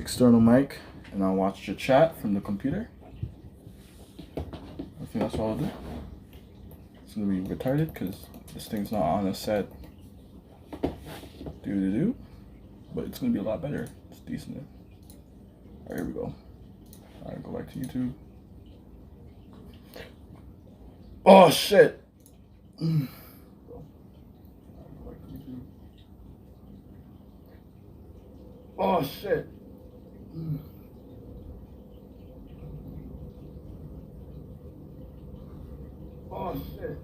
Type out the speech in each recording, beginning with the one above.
external mic, and I'll watch your chat from the computer. I think that's what I'll do. It's gonna be retarded because this thing's not on a set. But it's gonna be a lot better. It's decent. Alright, here we go. Alright, go back to YouTube. Oh shit! Oh shit! Oh shit!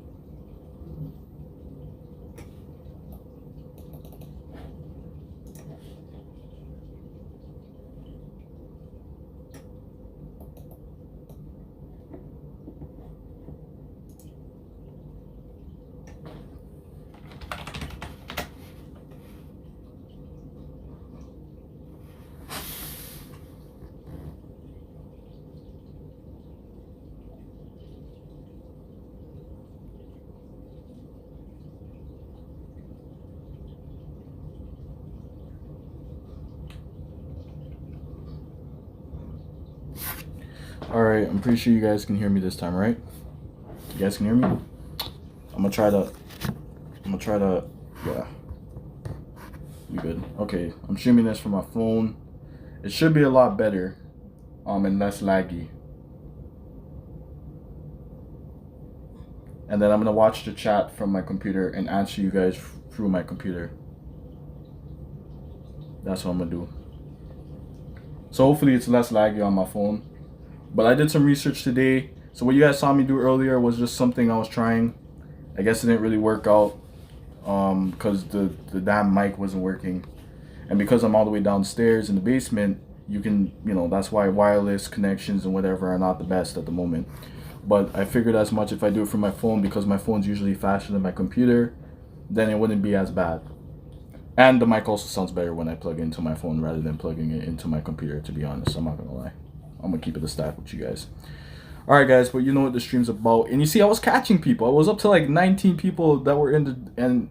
Alright, I'm pretty sure you guys can hear me this time, right? You guys can hear me? I'm gonna try to, yeah. You good? Okay, I'm streaming this from my phone. It should be a lot better, and less laggy. And then I'm gonna watch the chat from my computer and answer you guys through my computer. That's what I'm gonna do. So hopefully it's less laggy on my phone. But I did some research today. So what you guys saw me do earlier was just something I was trying. I guess it didn't really work out because the damn mic wasn't working. And because I'm all the way downstairs in the basement, you can, that's why wireless connections and whatever are not the best at the moment. But I figured as much if I do it from my phone, because my phone's usually faster than my computer, then it wouldn't be as bad. And the mic also sounds better when I plug into my phone rather than plugging it into my computer, to be honest. I'm not gonna lie. I'm gonna keep it a stack with you guys. Alright guys, but you know what the stream's about. And you see I was catching people. I was up to like 19 people that were in the, and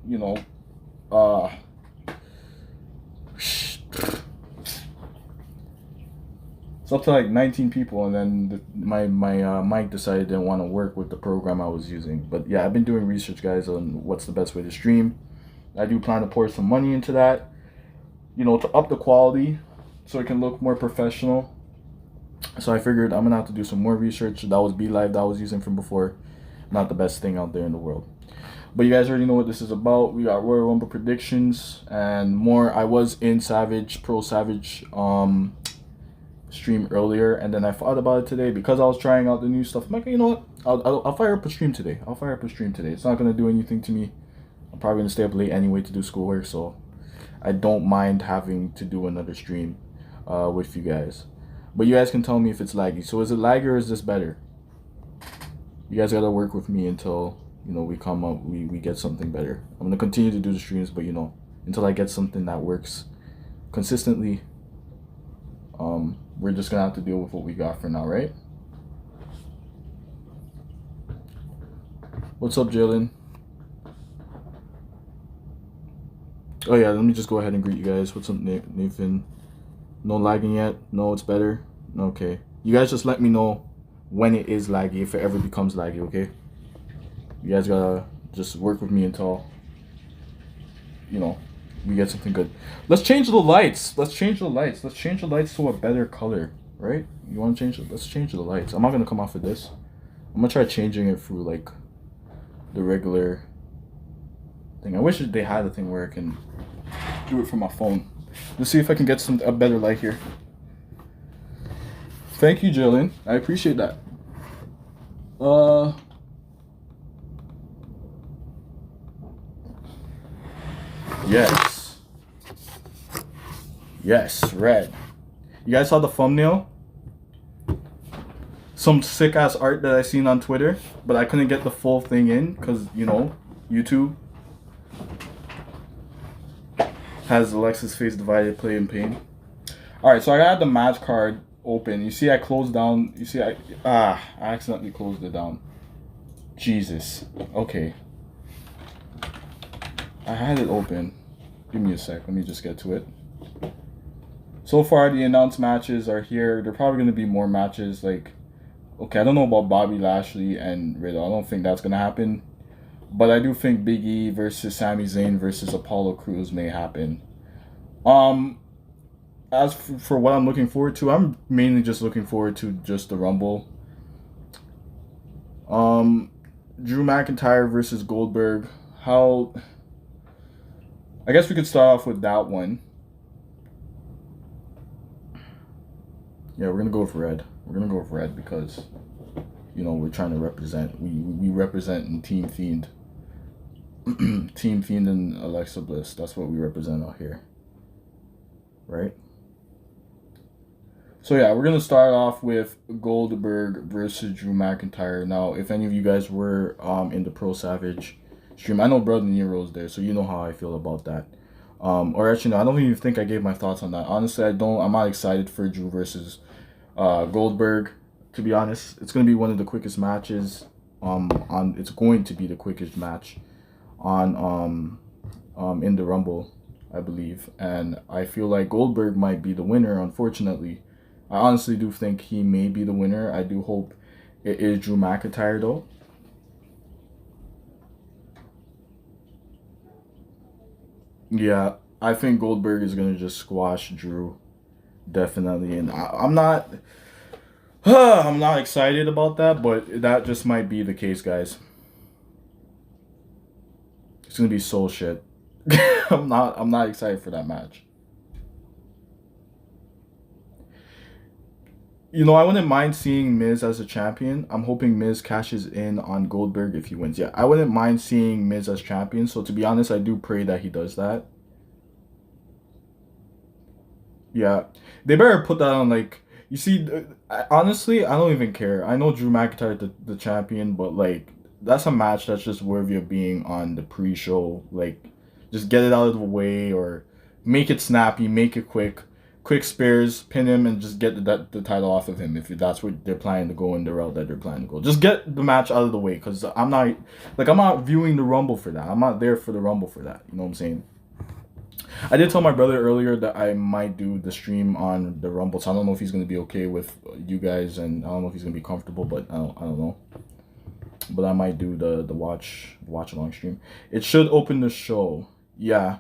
it's up to like 19 people, and then my mic decided it didn't want to work with the program I was using. But yeah, I've been doing research, guys, on what's the best way to stream. I do plan to pour some money into that, to up the quality so it can look more professional. So I figured I'm gonna have to do some more research. That was BeLive that I was using from before. Not the best thing out there in the world. But you guys already know what this is about. We got Royal Rumble predictions and more. I was in Pro Savage stream earlier, and then I thought about it today because I was trying out the new stuff. I'm like, you know what? I'll fire up a stream today. It's not gonna do anything to me. I'm probably gonna stay up late anyway to do schoolwork, so I don't mind having to do another stream with you guys. But you guys can tell me if it's laggy. So is it laggy or is this better? You guys gotta work with me until we come up, we get something better. I'm gonna continue to do the streams, but until I get something that works consistently, we're just gonna have to deal with what we got for now, right? What's up, Jalen? Oh yeah, let me just go ahead and greet you guys. What's up, Nathan? No lagging yet? No, it's better? Okay. You guys just let me know when it is laggy, if it ever becomes laggy, okay? You guys gotta just work with me until, we get something good. Let's change the lights. Let's change the lights to a better color, right? You wanna change it? Let's change the lights. I'm not gonna come off of this. I'm gonna try changing it through like the regular thing. I wish they had a thing where I can do it from my phone. Let's see if I can get a better light here. Thank you, Jillian. I appreciate that. Yes, red. You guys saw the thumbnail? Some sick ass art that I seen on Twitter, but I couldn't get the full thing in because YouTube has Alexa's face divided, play in pain. Alright, so I got the match card open. You see I closed down, I accidentally closed it down. Jesus. Okay. I had it open. Give me a sec, let me just get to it. So far, the announced matches are here. There are probably going to be more matches. Like, okay, I don't know about Bobby Lashley and Riddle. I don't think that's going to happen. But I do think Big E versus Sami Zayn versus Apollo Crews may happen. Um, as for what I'm looking forward to, I'm mainly just looking forward to just the Rumble. Um, Drew McIntyre versus Goldberg. How? I guess we could start off with that one. Yeah, we're gonna go with red. We're gonna go with red because we're trying to represent. We represent in Team Fiend. Team Fiend and Alexa Bliss. That's what we represent out here, right? So yeah, we're gonna start off with Goldberg versus Drew McIntyre. Now, if any of you guys were in the Pro Savage stream, I know Brother Nero's there, so you know how I feel about that. Or actually, no, I don't even think I gave my thoughts on that. Honestly, I don't. I'm not excited for Drew versus Goldberg. To be honest, it's gonna be one of the quickest matches. It's going to be the quickest match on in the Rumble, I believe, and I feel like Goldberg might be the winner. Unfortunately, I honestly do think he may be the winner. I do hope it is Drew McIntyre though. Yeah, I think Goldberg is gonna just squash Drew definitely, and I'm not. I'm not excited about that, but that just might be the case, guys. It's gonna be soul shit. I'm not excited for that match. I wouldn't mind seeing Miz as a champion. I'm hoping Miz cashes in on Goldberg if he wins. Yeah, I wouldn't mind seeing Miz as champion. So to be honest, I do pray that he does that. Yeah, they better put that on like you see. Honestly, I don't even care. I know Drew McIntyre the champion, but like that's a match that's just worthy of being on the pre-show. Like, just get it out of the way or make it snappy, make it quick. Quick spares, pin him, and just get the title off of him if that's what they're planning to go in the route that they're planning to go. Just get the match out of the way because I'm not viewing the Rumble for that. I'm not there for the Rumble for that. You know what I'm saying? I did tell my brother earlier that I might do the stream on the Rumble, so I don't know if he's gonna be okay with you guys, and I don't know if he's gonna be comfortable, but I don't know. But I might do the watch along stream. It should open the show. Yeah,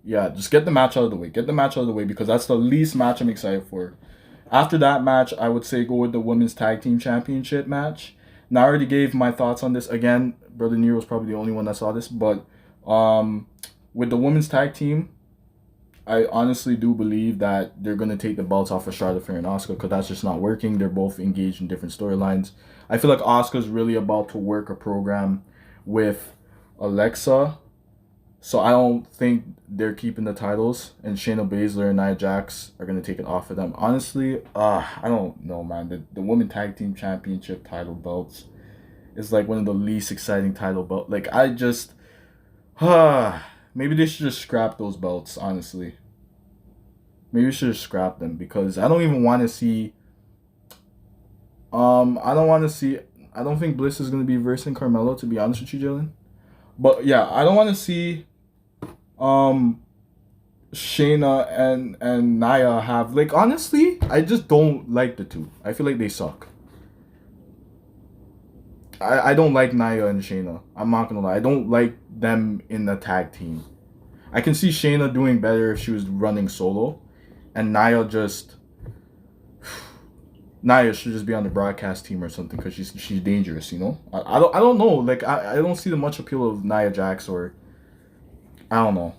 yeah. Just get the match out of the way. Get the match out of the way because that's the least match I'm excited for. After that match, I would say go with the Women's Tag Team Championship match. Now I already gave my thoughts on this. Again, Brother Nero was probably the only one that saw this, but with the Women's Tag Team, I honestly do believe that they're going to take the belts off of Charlotte Flair and Asuka because that's just not working. They're both engaged in different storylines. I feel like Asuka's really about to work a program with Alexa, so I don't think they're keeping the titles. And Shayna Baszler and Nia Jax are going to take it off of them. Honestly, I don't know, man. The Women Tag Team Championship title belts is like one of the least exciting title belts. Like, I just... maybe they should just scrap those belts, honestly. Maybe we should just scrap them because I don't even want to see. I don't want to see. I don't think Bliss is gonna be versing Carmelo. To be honest with you, Jalen. But yeah, I don't want to see. Um, Shayna and Nia have like honestly, I just don't like the two. I feel like they suck. I don't like Nia and Shayna. I'm not gonna lie. I don't like them in the tag team. I can see Shayna doing better if she was running solo, and Nia should just be on the broadcast team or something because she's dangerous. I don't know. Like I don't see the much appeal of Nia Jax or I don't know.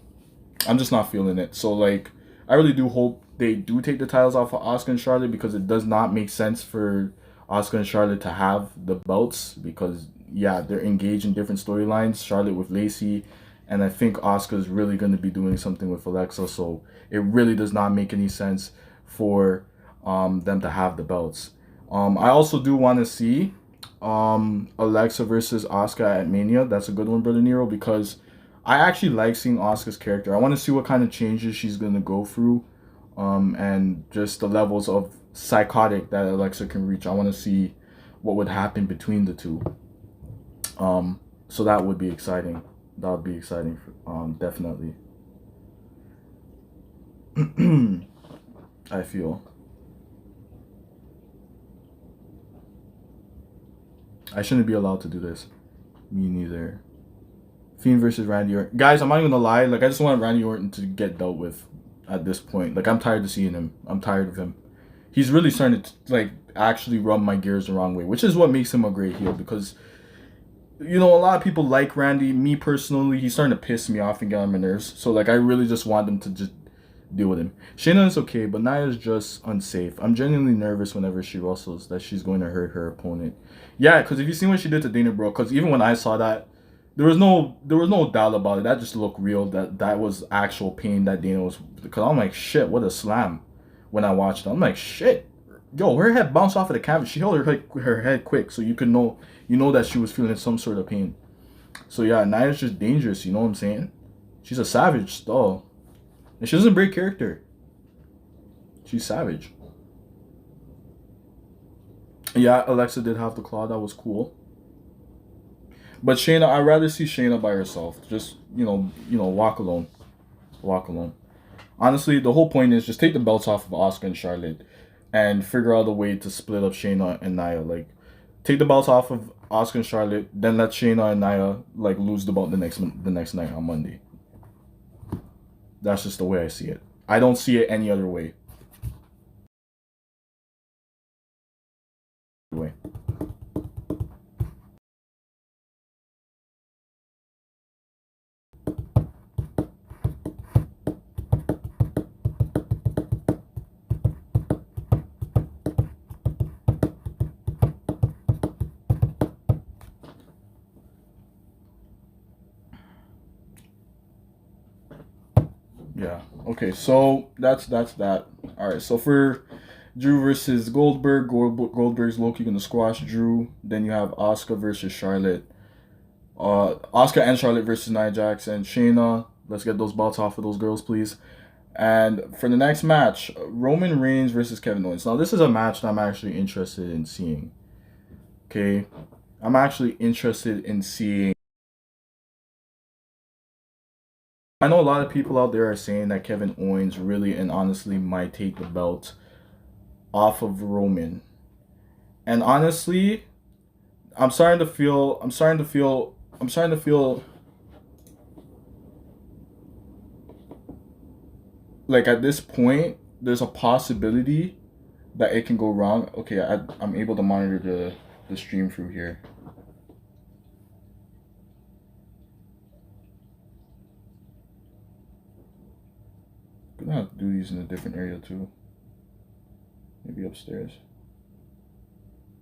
I'm just not feeling it. So like I really do hope they do take the titles off of Asuka and Charlotte because it does not make sense for Asuka and Charlotte to have the belts because yeah, they're engaged in different storylines. Charlotte with Lacey, and I think Asuka is really going to be doing something with Alexa. So it really does not make any sense for them to have the belts. I also do want to see Alexa versus Asuka at Mania. That's a good one, Brother Nero, because I actually like seeing Asuka's character. I want to see what kind of changes she's going to go through and just the levels of psychotic that Alexa can reach. I want to see what would happen between the two. So that would be exciting. That would be exciting, definitely. I feel. I shouldn't be allowed to do this. Me neither. Fiend versus Randy Orton. Guys, I'm not even gonna lie. Like, I just want Randy Orton to get dealt with at this point. Like, I'm tired of seeing him. I'm tired of him. He's really starting to, like, actually rub my gears the wrong way, which is what makes him a great heel because, you know, a lot of people like Randy. Me personally, he's starting to piss me off and get on my nerves. So, like, I really just want them to just deal with him. Shayna is okay, but Nia's just unsafe. I'm genuinely nervous whenever she wrestles that she's going to hurt her opponent. Yeah, because if you seen what she did to Dana Brooke, because even when I saw that, there was no doubt about it. That just looked real. That was actual pain that Dana was. Because I'm like, shit, what a slam. When I watched it, I'm like, shit, yo, her head bounced off of the canvas. She held her head quick, so you know that she was feeling some sort of pain. So yeah, Nia's just dangerous. You know what I'm saying? She's a savage still. And she doesn't break character. She's savage. Yeah, Alexa did have the claw. That was cool. But Shayna, I'd rather see Shayna by herself. Just walk alone. Walk alone. Honestly, the whole point is just take the belts off of Asuka and Charlotte, and figure out a way to split up Shayna and Nia. Like, take the belts off of Asuka and Charlotte, then let Shayna and Nia like lose the belt the next night on Monday. That's just the way I see it. I don't see it any other way. Yeah. Okay. So that's that. All right. So for Drew versus Goldberg's Loki gonna squash Drew. Then you have Asuka versus Charlotte. Asuka and Charlotte versus Nia Jax and Shayna. Let's get those belts off of those girls, please. And for the next match, Roman Reigns versus Kevin Owens. Now this is a match that I'm actually interested in seeing. Okay, I'm actually interested in seeing. I know a lot of people out there are saying that Kevin Owens really and honestly might take the belt off of Roman. And honestly, I'm starting to feel like at this point, there's a possibility that it can go wrong. Okay, I'm able to monitor the stream through here. I'm gonna have to do these in a different area too. Maybe upstairs.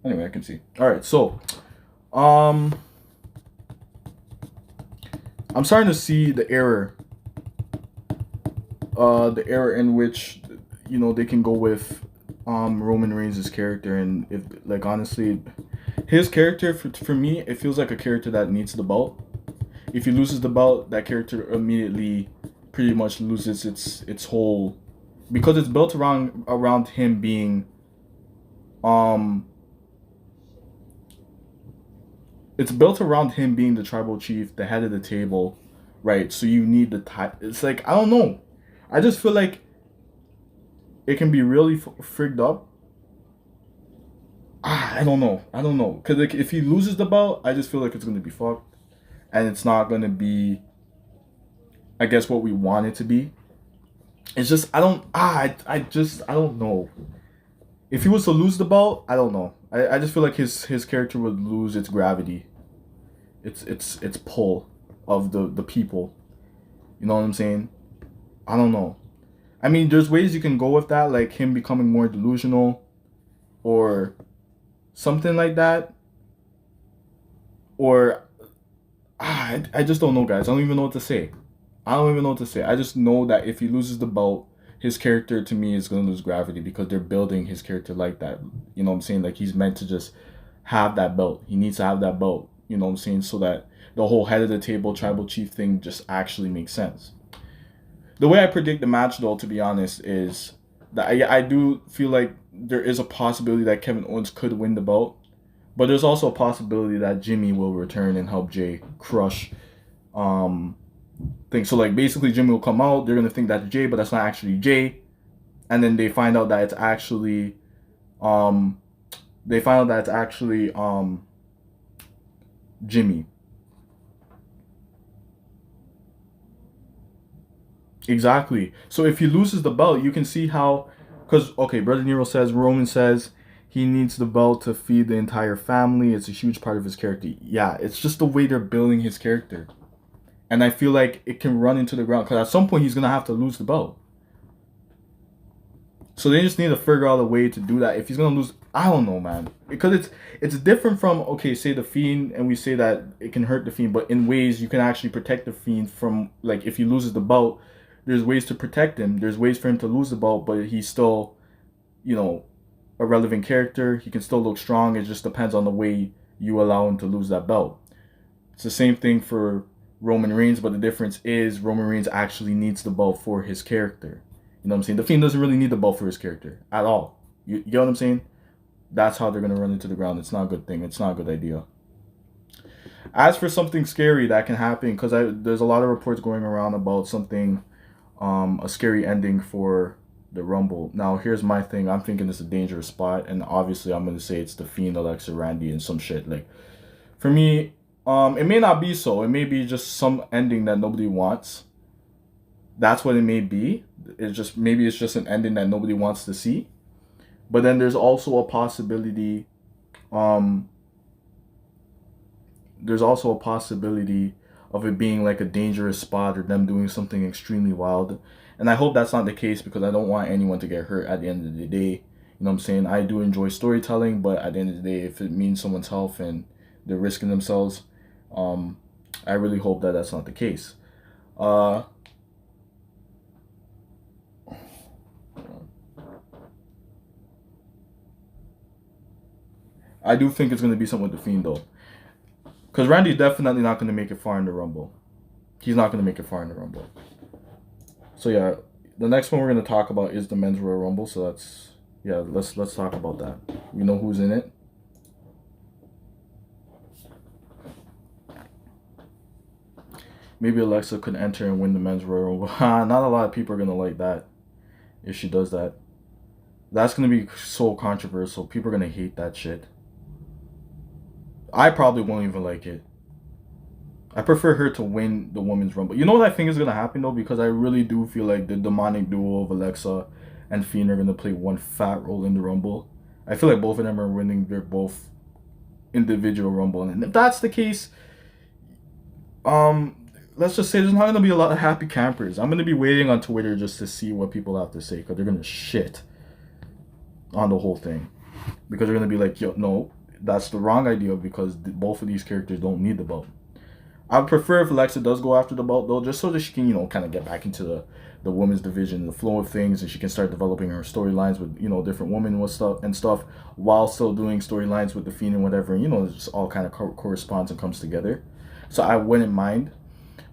Anyway, I can see. All right, so I'm starting to see the error in which they can go with Roman Reigns' character, and if, like, honestly, his character for me, it feels like a character that needs the belt. If he loses the belt, that character immediately pretty much loses its whole, because it's built around him being um it's built around him being the tribal chief, the head of the table, right? So you need the type. It's like, I don't know. I just feel like it can be really frigged up. I don't know. I don't know. Because, like, if he loses the belt, I just feel like it's going to be fucked. And it's not going to be, I guess, what we want it to be. It's just, I don't know. If he was to lose the belt, I don't know. I just feel like his character would lose its gravity. Its pull of the people. You know what I'm saying? I don't know. I mean, there's ways you can go with that, like him becoming more delusional or something like that. Or I just don't know, guys. I don't even know what to say. I don't even know what to say. I just know that if he loses the belt, his character to me is gonna lose gravity because they're building his character like that. You know what I'm saying? Like, he's meant to just have that belt. He needs to have that belt. You know what I'm saying? So that the whole head of the table tribal chief thing just actually makes sense. The way I predict the match, though, to be honest, is that I do feel like there is a possibility that Kevin Owens could win the belt, but there's also a possibility that Jimmy will return and help Jay crush things. So, like, basically Jimmy will come out. They're gonna think that's Jay, but that's not actually Jay. and then they find out that it's actually um they find out that it's actually Jimmy. Exactly. So if he loses the belt, you can see how, because okay, Brother Nero says, Roman says he needs the belt to feed the entire family. It's a huge part of his character. Yeah, it's just the way they're building his character, and I feel like it can run into the ground because at some point he's gonna have to lose the belt. So they just need to figure out a way to do that. If he's gonna lose, I don't know, man, because it's different from, okay, say the Fiend, and we say that it can hurt the Fiend, but in ways you can actually protect the Fiend from, like, if he loses the belt, there's ways to protect him. There's ways for him to lose the belt, but he's still, you know, a relevant character. He can still look strong. It just depends on the way you allow him to lose that belt. It's the same thing for Roman Reigns, but the difference is Roman Reigns actually needs the belt for his character. You know what I'm saying? The Fiend doesn't really need the belt for his character at all. You get what I'm saying? That's how they're going to run into the ground. It's not a good thing. It's not a good idea. As for something scary that can happen, because there's a lot of reports going around about something, a scary ending for the Rumble. Now, here's my thing. I'm thinking it's a dangerous spot, and obviously I'm going to say it's the Fiend, Alexa, Randy, and some shit. Like, for me, it may not be so. It may be just some ending that nobody wants. That's what it may be. It's just, maybe it's just an ending that nobody wants to see. But then there's also a possibility. There's also a possibility of it being like a dangerous spot or them doing something extremely wild. And I hope that's not the case because I don't want anyone to get hurt at the end of the day. You know what I'm saying? I do enjoy storytelling, but at the end of the day, if it means someone's health and they're risking themselves, I really hope that that's not the case. I do think it's going to be something with the Fiend, though. Because Randy's definitely not going to make it far in the Rumble. He's not going to make it far in the Rumble. So, yeah, the next one we're going to talk about is the Men's Royal Rumble. So, let's talk about that. We know who's in it. Maybe Alexa could enter and win the Men's Royal Rumble. Not a lot of people are going to like that if she does that. That's going to be so controversial. People are going to hate that shit. I probably won't even like it. I prefer her to win the Women's Rumble. You know what I think is going to happen, though? Because I really do feel like the demonic duo of Alexa and Fiend are going to play one fat role in the Rumble. I feel like both of them are winning their both individual Rumble. And if that's the case, let's just say there's not going to be a lot of happy campers. I'm going to be waiting on Twitter just to see what people have to say because they're going to shit on the whole thing. Because they're going to be like, yo, no, that's the wrong idea because both of these characters don't need the belt. I would prefer if Alexa does go after the belt, though, just so that she can, kind of get back into the women's division, the flow of things, and she can start developing her storylines with, different women and stuff, while still doing storylines with the Fiend and whatever. And, it just all kind of corresponds and comes together. So I wouldn't mind.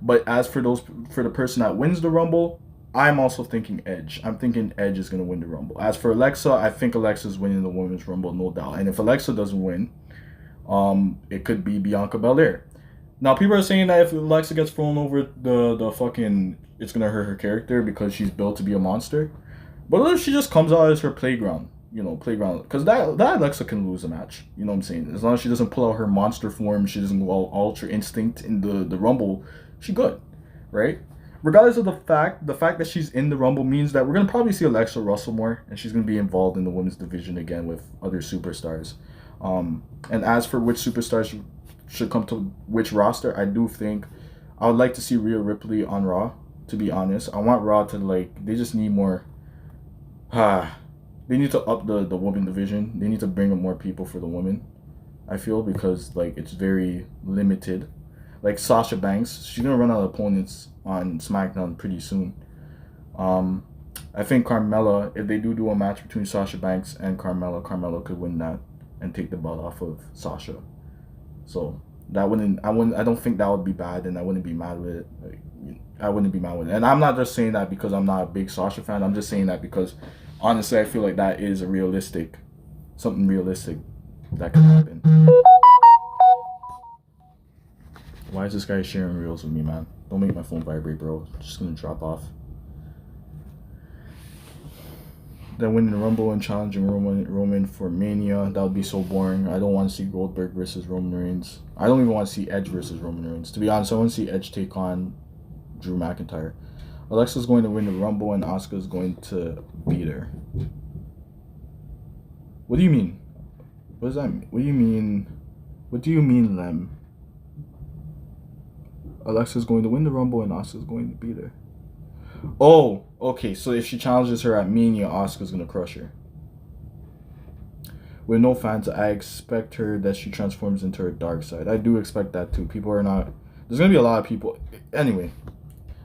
But as for the person that wins the Rumble, I'm also thinking Edge. I'm thinking Edge is going to win the Rumble. As for Alexa, I think Alexa's winning the Women's Rumble, no doubt. And if Alexa doesn't win, it could be Bianca Belair. Now, people are saying that if Alexa gets thrown over the fucking, it's going to hurt her character because she's built to be a monster. But what if she just comes out as her playground? Playground. Because that Alexa can lose a match. You know what I'm saying? As long as she doesn't pull out her monster form, she doesn't go all Ultra Instinct in the Rumble, she good. Right? Regardless of the fact that she's in the Rumble means that we're going to probably see Alexa wrestle more. And she's going to be involved in the women's division again with other superstars. And as for which superstars should come to which roster, I do think I would like to see Rhea Ripley on Raw, to be honest. I want Raw to, they just need more, they need to up the women division. They need to bring up more people for the women, I feel, because, it's very limited. Like Sasha Banks, she's going to run out of opponents on SmackDown pretty soon. I think Carmella, if they do a match between Sasha Banks and Carmella could win that and take the belt off of Sasha. So I don't think that would be bad, and I wouldn't be mad with it. I wouldn't be mad with it. And I'm not just saying that because I'm not a big Sasha fan. I'm just saying that because honestly, I feel like that is something realistic that could happen. Why is this guy sharing reels with me, man? Don't make my phone vibrate, bro. It's just gonna drop off. then winning the Rumble and challenging Roman for Mania. That would be so boring. I don't want to see Goldberg versus Roman Reigns. I don't even want to see Edge versus Roman Reigns. To be honest, I want to see Edge take on Drew McIntyre. Alexa's going to win the Rumble and Asuka's going to beat her. What do you mean? What does that mean? What do you mean? What do you mean, Lem? Alexa's going to win the Rumble and Asuka's going to beat her. Oh, okay. So if she challenges her at Mania, Asuka's going to crush her. With no fans, I expect her that she transforms into her dark side. I do expect that too. People are not... There's going to be a lot of people... Anyway,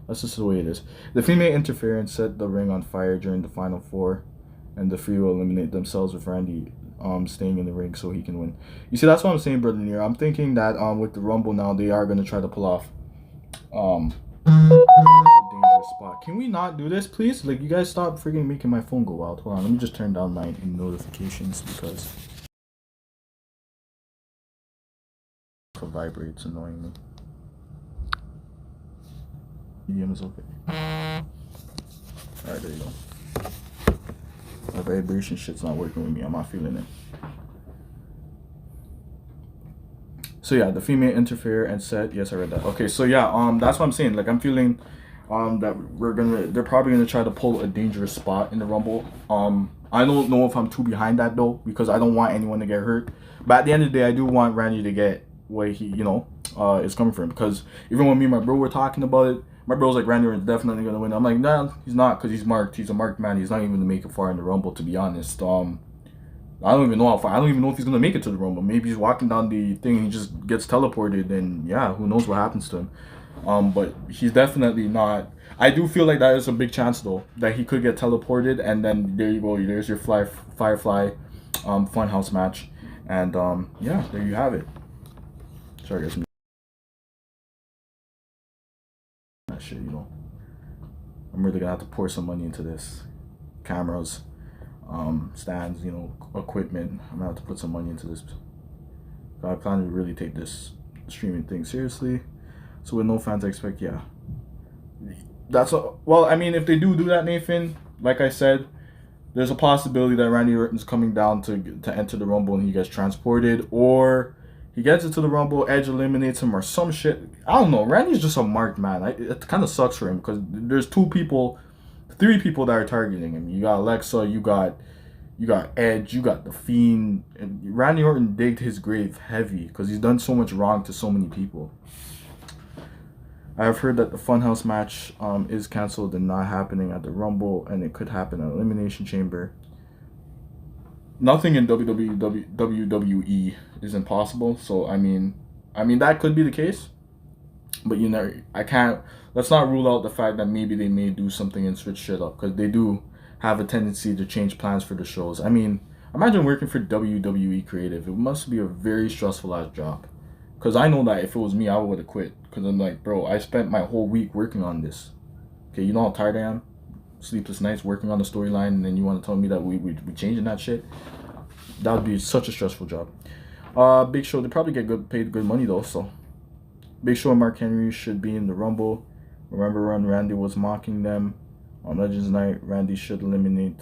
that's just the way it is. The female interference set the ring on fire during the Final Four, and the Free will eliminate themselves with Randy staying in the ring so he can win. You see, that's what I'm saying, Brother Near. I'm thinking that with the Rumble now, they are going to try to pull off a dangerous spot. Can we not do this, please? Like, you guys stop freaking making my phone go wild. Hold on, let me just turn down my notifications because it vibrates, annoying me. Medium is okay. Alright, there you go. My vibration shit's not working with me. I'm not feeling it. So yeah, the female interfere and said, yes, I read that. Okay, so yeah, that's what I'm saying. Like, I'm feeling that they're probably gonna try to pull a dangerous spot in the Rumble. I don't know if I'm too behind that though, because I don't want anyone to get hurt. But at the end of the day, I do want Randy to get what he, is coming for him. Because even when me and my bro were talking about it, my bro's like, Randy is definitely gonna win. I'm like, nah, he's not, because he's marked. He's a marked man. He's not even gonna make it far in the Rumble, to be honest. I don't even know how far. I don't even know if he's gonna make it to the Rumble. Maybe he's walking down the thing and he just gets teleported, and yeah, who knows what happens to him. But he's definitely not. I do feel like that is a big chance though, that he could get teleported, and then there you go. There's your Firefly Funhouse match, and yeah, there you have it. Sorry, guys. That shit, I'm really gonna have to pour some money into this. Cameras, stands, equipment. I'm gonna have to put some money into this. I plan to really take this streaming thing seriously. So with no fans, I expect, yeah. Well, I mean, if they do that, Nathan, like I said, there's a possibility that Randy Orton's coming down to enter the Rumble and he gets transported, or he gets into the Rumble, Edge eliminates him, or some shit. I don't know. Randy's just a marked man. It kind of sucks for him because there's three people that are targeting him. You got Alexa, you got Edge, you got the Fiend. And Randy Orton digged his grave heavy because he's done so much wrong to so many people. I have heard that the Funhouse match is canceled and not happening at the Rumble, and it could happen at Elimination Chamber. Nothing in WWE is impossible. So I mean that could be the case, but I can't. Let's not rule out the fact that maybe they may do something and switch shit up, because they do have a tendency to change plans for the shows. I mean, imagine working for WWE Creative. It must be a very stressful ass job. Because I know that if it was me, I would have quit. Because I'm like, bro, I spent my whole week working on this. Okay, you know how tired I am? Sleepless nights working on the storyline, and then you want to tell me that we changing that shit? That would be such a stressful job. Big Show, they probably get paid good money though, so. Big Show and Mark Henry should be in the Rumble. Remember when Randy was mocking them? On Legends Night, Randy should eliminate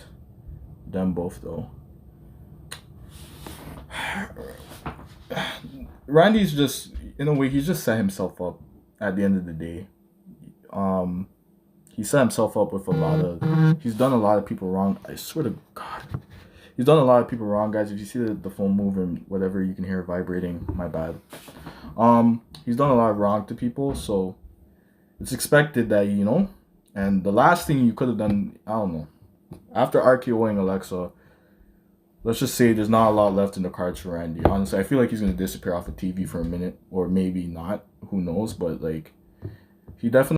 them both though. Randy's just, in a way, he's just set himself up at the end of the day. He set himself up with he's done a lot of people wrong. I swear to God. He's done a lot of people wrong, guys. If you see the phone moving, whatever, you can hear it vibrating, my bad. He's done a lot of wrong to people, so it's expected that, and the last thing you could have done, I don't know, after RKOing Alexa, let's just say there's not a lot left in the cards for Randy. Honestly, I feel like he's going to disappear off of TV for a minute, or maybe not. Who knows? But, like, he definitely...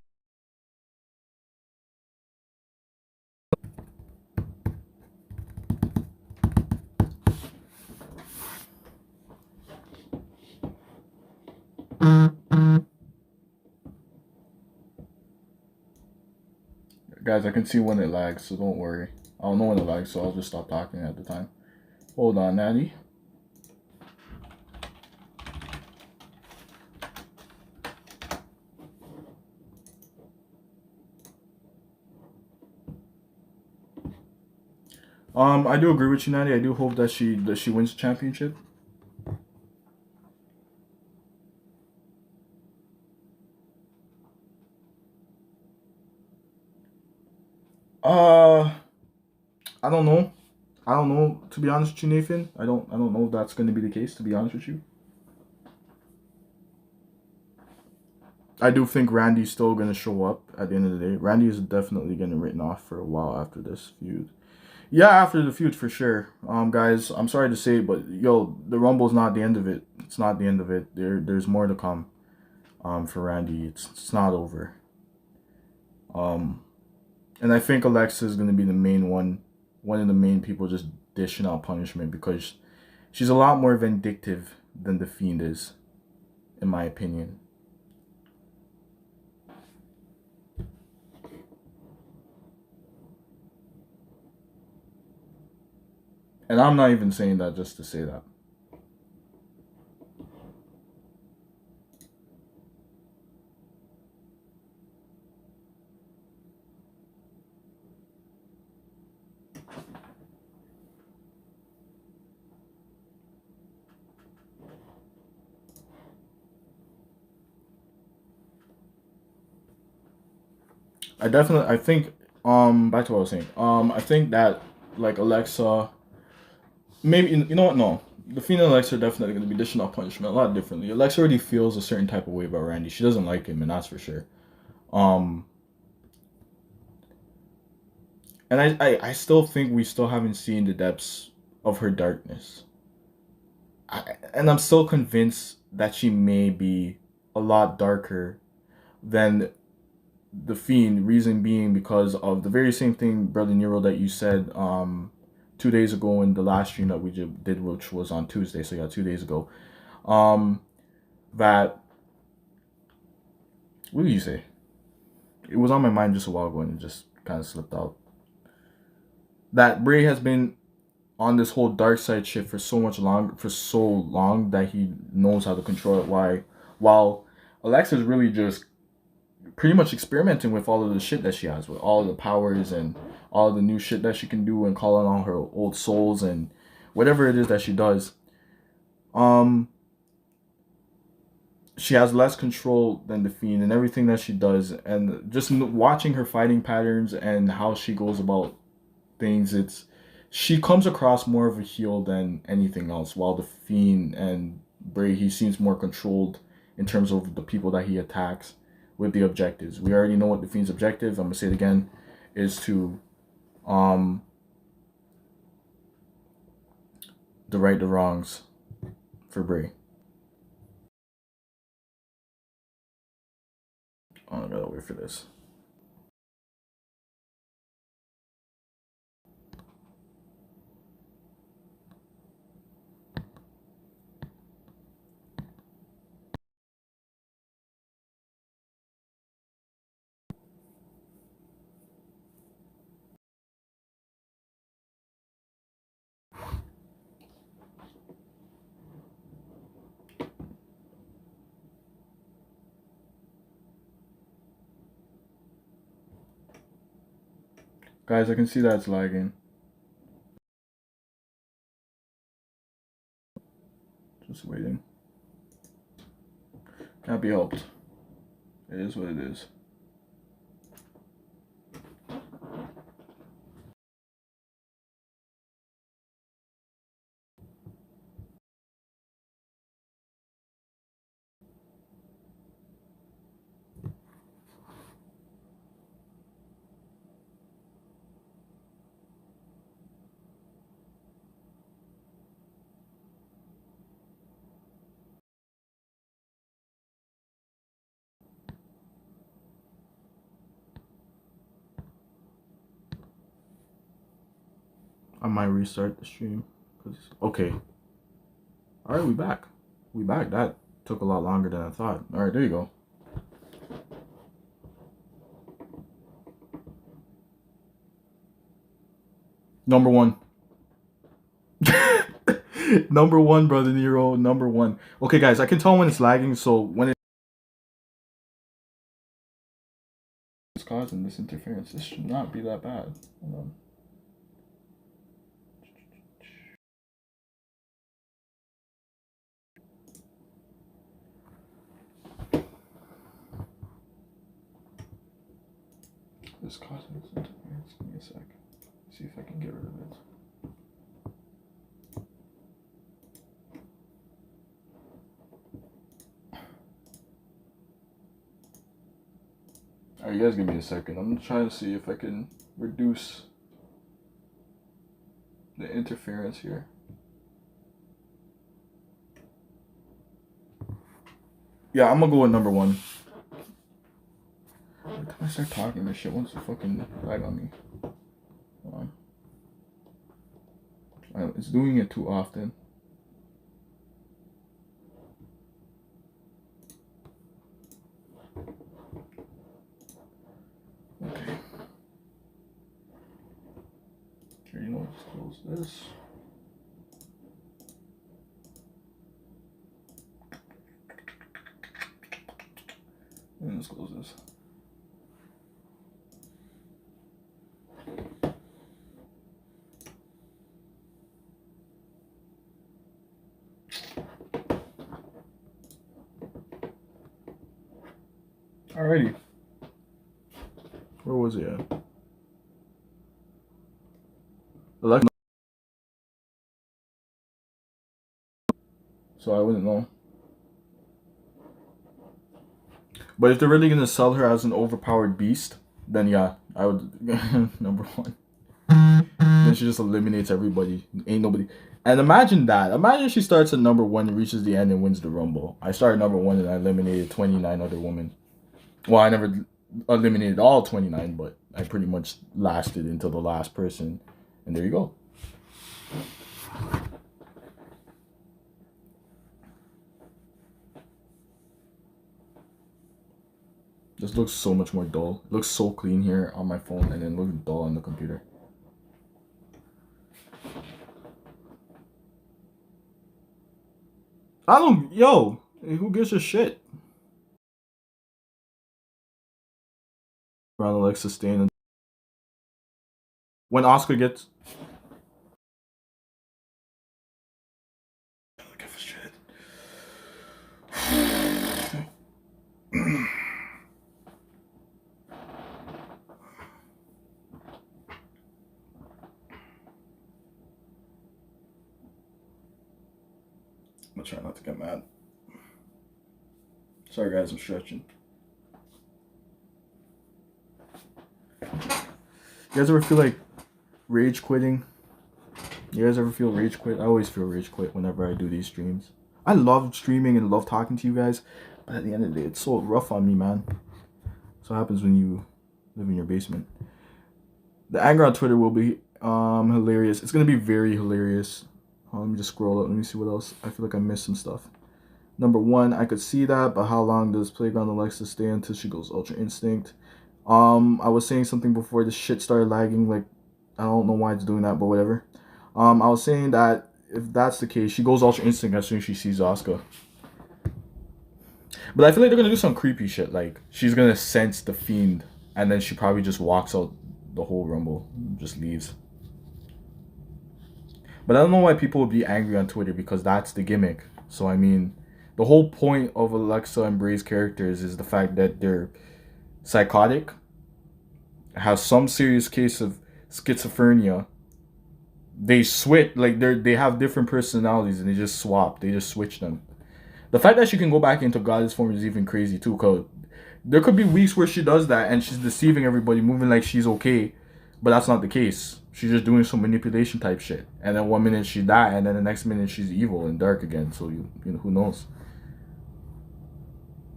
Guys, I can see when it lags, so don't worry. I don't know when it lags, so I'll just stop talking at the time. Hold on, Natty. I do agree with you, Natty. I do hope that she wins the championship. Uh, I don't know. I don't know, to be honest with you, Nathan. I don't know if that's going to be the case, to be honest with you. I do think Randy's still going to show up at the end of the day. Randy is definitely getting written off for a while after this feud. Yeah, after the feud for sure. Guys, I'm sorry to say, but yo, the Rumble's not the end of it. It's not the end of it. There's more to come. For Randy, it's not over. Um, and I think Alexa is going to be the main one of the main people just dishing out punishment because she's a lot more vindictive than the Fiend is, in my opinion. And I'm not even saying that just to say that. I think, back to what I was saying. I think that, like, Alexa, maybe, you know what, no. The Fiend and Alexa are definitely going to be dishing out punishment a lot differently. Alexa already feels a certain type of way about Randy. She doesn't like him, and that's for sure. Um, and I still think we still haven't seen the depths of her darkness. And I'm still convinced that she may be a lot darker than the Fiend. Reason being because of the very same thing, Brother Nero, that you said 2 days ago in the last stream that we just did, which was on Tuesday. So yeah, 2 days ago. Um, that what did you say? It was on my mind just a while ago and it just kind of slipped out. That Bray has been on this whole dark side shit for so long that he knows how to control it. While Alexa's really just pretty much experimenting with all of the shit that she has, with all of the powers and all of the new shit that she can do and calling on her old souls and whatever it is that she does. She has less control than the Fiend and everything that she does, and just watching her fighting patterns and how she goes about things, she comes across more of a heel than anything else. While the Fiend and Bray, he seems more controlled in terms of the people that he attacks with the objectives. We already know what the Fiend's objective, I'm gonna say it again, is to the right the wrongs for Bray. Oh, I gotta wait for this. Guys, I can see that it's lagging. Just waiting. Can't be helped. It is what it is. I might restart the stream. Okay. Alright, we back. We back. That took a lot longer than I thought. Alright, there you go. Number one. Number one, Brother Nero. Number one. Okay, guys, I can tell when it's lagging, so when it's causing this interference, this should not be that bad. Hold on. This cosmic interference. Give me a sec. See if I can get rid of it. Alright, you guys give me a second. I'm trying to see if I can reduce the interference here. Yeah, I'm gonna go with number 1. Every time I start talking, this shit wants to fucking lag on me. Hold on. It's doing it too often. Okay. Okay, you know what? Let's close this. And let's close this. Alrighty. Where was he at? Alexa. So I wouldn't know. But if they're really gonna sell her as an overpowered beast, then yeah, I would number 1. Then she just eliminates everybody. Ain't nobody. And imagine that. Imagine she starts at number 1 and reaches the end and wins the Rumble. I started number 1 and I eliminated 29 other women. Well, I never eliminated all 29, but I pretty much lasted until the last person. And there you go. This looks so much more dull. It looks so clean here on my phone and then looks dull on the computer. Yo, who gives a shit? Around Alexa staying. When Oscar gets. I don't give a shit. I'm gonna try not to get mad. Sorry guys, I'm stretching. You guys ever feel like rage quitting? You guys ever feel rage quit? I always feel rage quit whenever I do these streams. I love streaming and love talking to you guys, but at the end of the day, it's so rough on me, man. That's what happens when you live in your basement. The anger on Twitter will be hilarious. It's gonna be very hilarious. Let me just scroll up. Let me see what else. I feel like I missed some stuff. Number 1, I could see that, but how long does Playground Alexa stay until she goes Ultra Instinct? I was saying something before this shit started lagging. Like, I don't know why it's doing that, but whatever. I was saying that if that's the case, she goes Ultra Instinct as soon as she sees Asuka. But I feel like they're gonna do some creepy shit. Like, she's gonna sense the Fiend, and then she probably just walks out the whole Rumble, just leaves. But I don't know why people would be angry on Twitter, because that's the gimmick. So I mean, the whole point of Alexa and Bray's characters is the fact that they're psychotic, have some serious case of schizophrenia. They switch, like they have different personalities and they just swap. They just switch them. The fact that she can go back into goddess form is even crazy too, cause there could be weeks where she does that and she's deceiving everybody, moving like she's okay, but that's not the case. She's just doing some manipulation type shit. And then one minute she die, and then the next minute she's evil and dark again. So you know, who knows?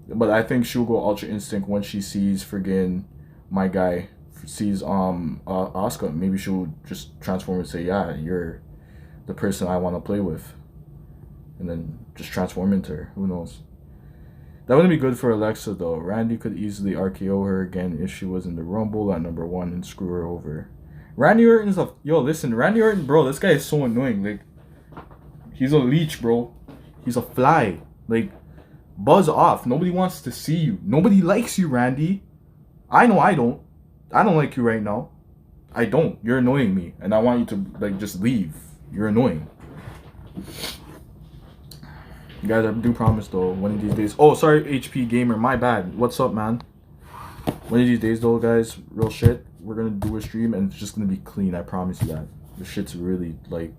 But I think she'll go Ultra Instinct when she sees friggin' my guy, sees Asuka. Maybe she'll just transform and say, yeah, you're the person I want to play with, and then just transform into her. Who knows? That wouldn't be good for Alexa though. Randy could easily RKO her again if she was in the Rumble at number 1 and screw her over. Randy Orton's a listen, Randy Orton, bro, this guy is so annoying. Like, he's a leech, bro. He's a fly. Like, buzz off. Nobody wants to see you. Nobody likes you, Randy. I know I don't. I don't like you right now. I don't. You're annoying me, and I want you to like just leave. You're annoying. You guys, I do promise though, one of these days. Oh, sorry, HP Gamer. My bad. What's up, man? One of these days, though, guys, real shit, we're gonna do a stream and it's just gonna be clean. I promise you that. The shit's really like,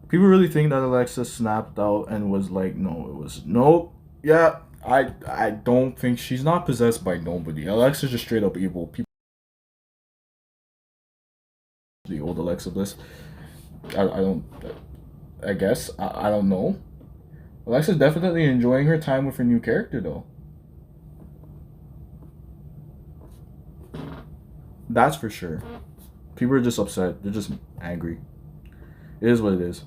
People really think that Alexa snapped out and was like, no, it was nope. Yeah, I don't think she's not possessed by nobody. Alexa's just straight up evil. People, the old Alexa Bliss. I don't. I guess I don't know. Alexa's definitely enjoying her time with her new character though. That's for sure. People are just upset. They're just angry. It is what it is.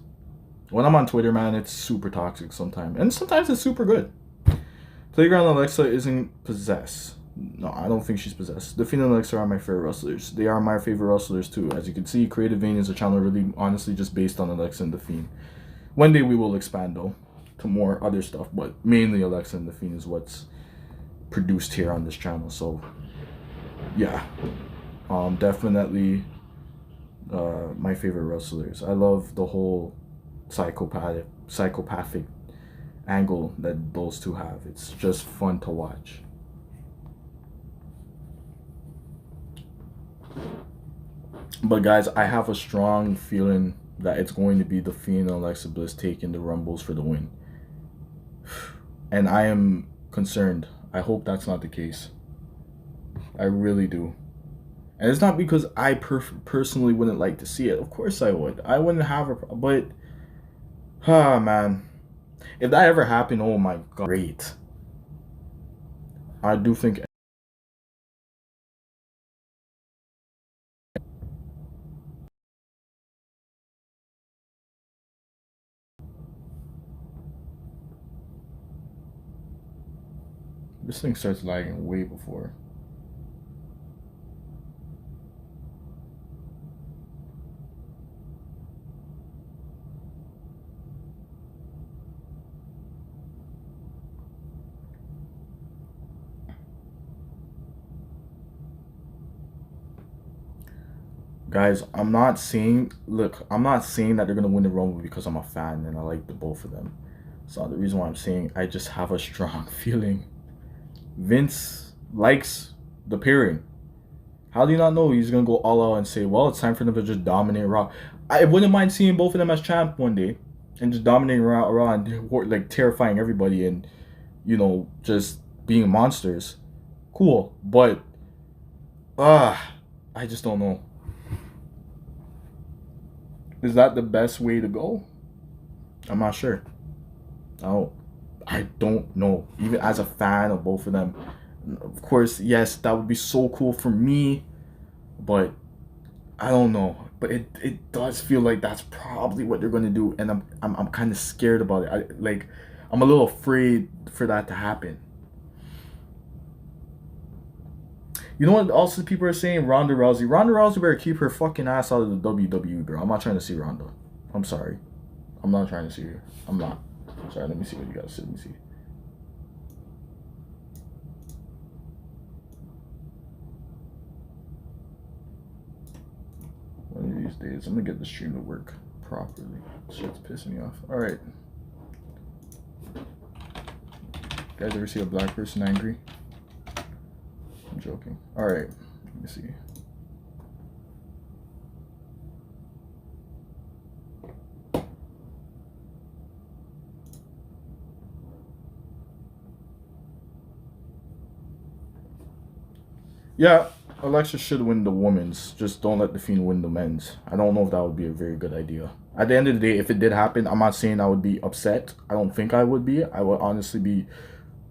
When I'm on Twitter, man, it's super toxic sometimes. And sometimes it's super good. Playground Alexa isn't possessed. No, I don't think she's possessed. The Fiend and Alexa are my favorite wrestlers. They are my favorite wrestlers too. As you can see, Creative Vein is a channel really honestly just based on Alexa and the Fiend. One day we will expand though to more other stuff, but mainly Alexa and the Fiend is what's produced here on this channel. So yeah, definitely my favorite wrestlers. I love the whole psychopathic angle that those two have. It's just fun to watch. But guys, I have a strong feeling that it's going to be the Fiend and Alexa Bliss taking the Rumbles for the win. And I am concerned. I hope that's not the case. I really do. And it's not because I personally wouldn't like to see it. Of course I would. I wouldn't have a... But... man. If that ever happened, oh my god. Great. I do think... This thing starts lagging way before. Guys, I'm not saying that they're gonna win the Rumble because I'm a fan and I like the both of them. So the reason why I'm saying I just have a strong feeling Vince likes the pairing. How do you not know he's gonna go all out and say, well, it's time for them to just dominate Raw? I wouldn't mind seeing both of them as champ one day and just dominating Raw and like terrifying everybody and, you know, just being monsters. Cool, but I just don't know. Is that the best way to go? I'm not sure. I don't know. Even as a fan of both of them, of course, yes, that would be so cool for me, but I don't know. But it does feel like that's probably what they're gonna do, and I'm kind of scared about it. I'm a little afraid for that to happen. You know what? Also, people are saying Ronda Rousey. Ronda Rousey better keep her fucking ass out of the WWE, girl. I'm not trying to see Ronda. I'm sorry. I'm not trying to see her. I'm not. Sorry. Let me see what you guys said. Let me see. One of these days, I'm gonna get the stream to work properly. Shit's pissing me off. All right. You guys ever see a black person angry? I'm joking. All right. Let me see. Yeah, Alexa should win the women's. Just don't let the Fiend win the men's. I don't know if that would be a very good idea. At the end of the day, if it did happen, I'm not saying I would be upset. I don't think I would be. I would honestly be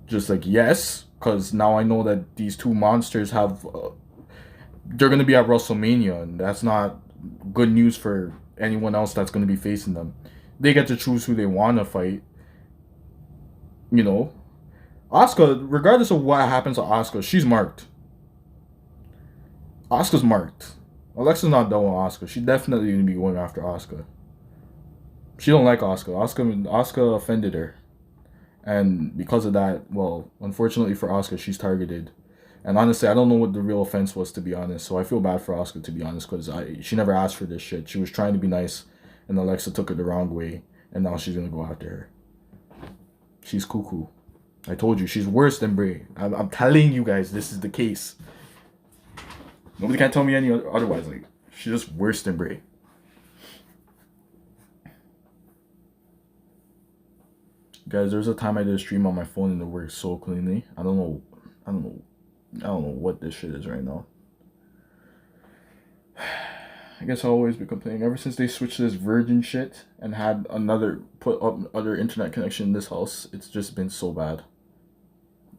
just like, yes, because now I know that these two monsters have... they're going to be at WrestleMania, and that's not good news for anyone else that's going to be facing them. They get to choose who they want to fight. You know? Asuka, regardless of what happens to Asuka, she's marked. Asuka's marked. Alexa's not done with Asuka. She definitely gonna be going after Asuka. She don't like Asuka. Asuka offended her, and because of that, well, unfortunately for Asuka, she's targeted. And honestly, I don't know what the real offense was, to be honest. So I feel bad for Asuka, to be honest, because she never asked for this shit. She was trying to be nice, and Alexa took it the wrong way, and now she's gonna go after her. She's cuckoo. I told you, she's worse than Bray. I'm telling you guys, this is the case. Nobody can tell me any otherwise. Like, she's just worse than Bray. Guys, there was a time I did a stream on my phone and it worked so cleanly. I don't know what this shit is right now. I guess I'll always be complaining. Ever since they switched to this Virgin shit and had put up other internet connection in this house, it's just been so bad.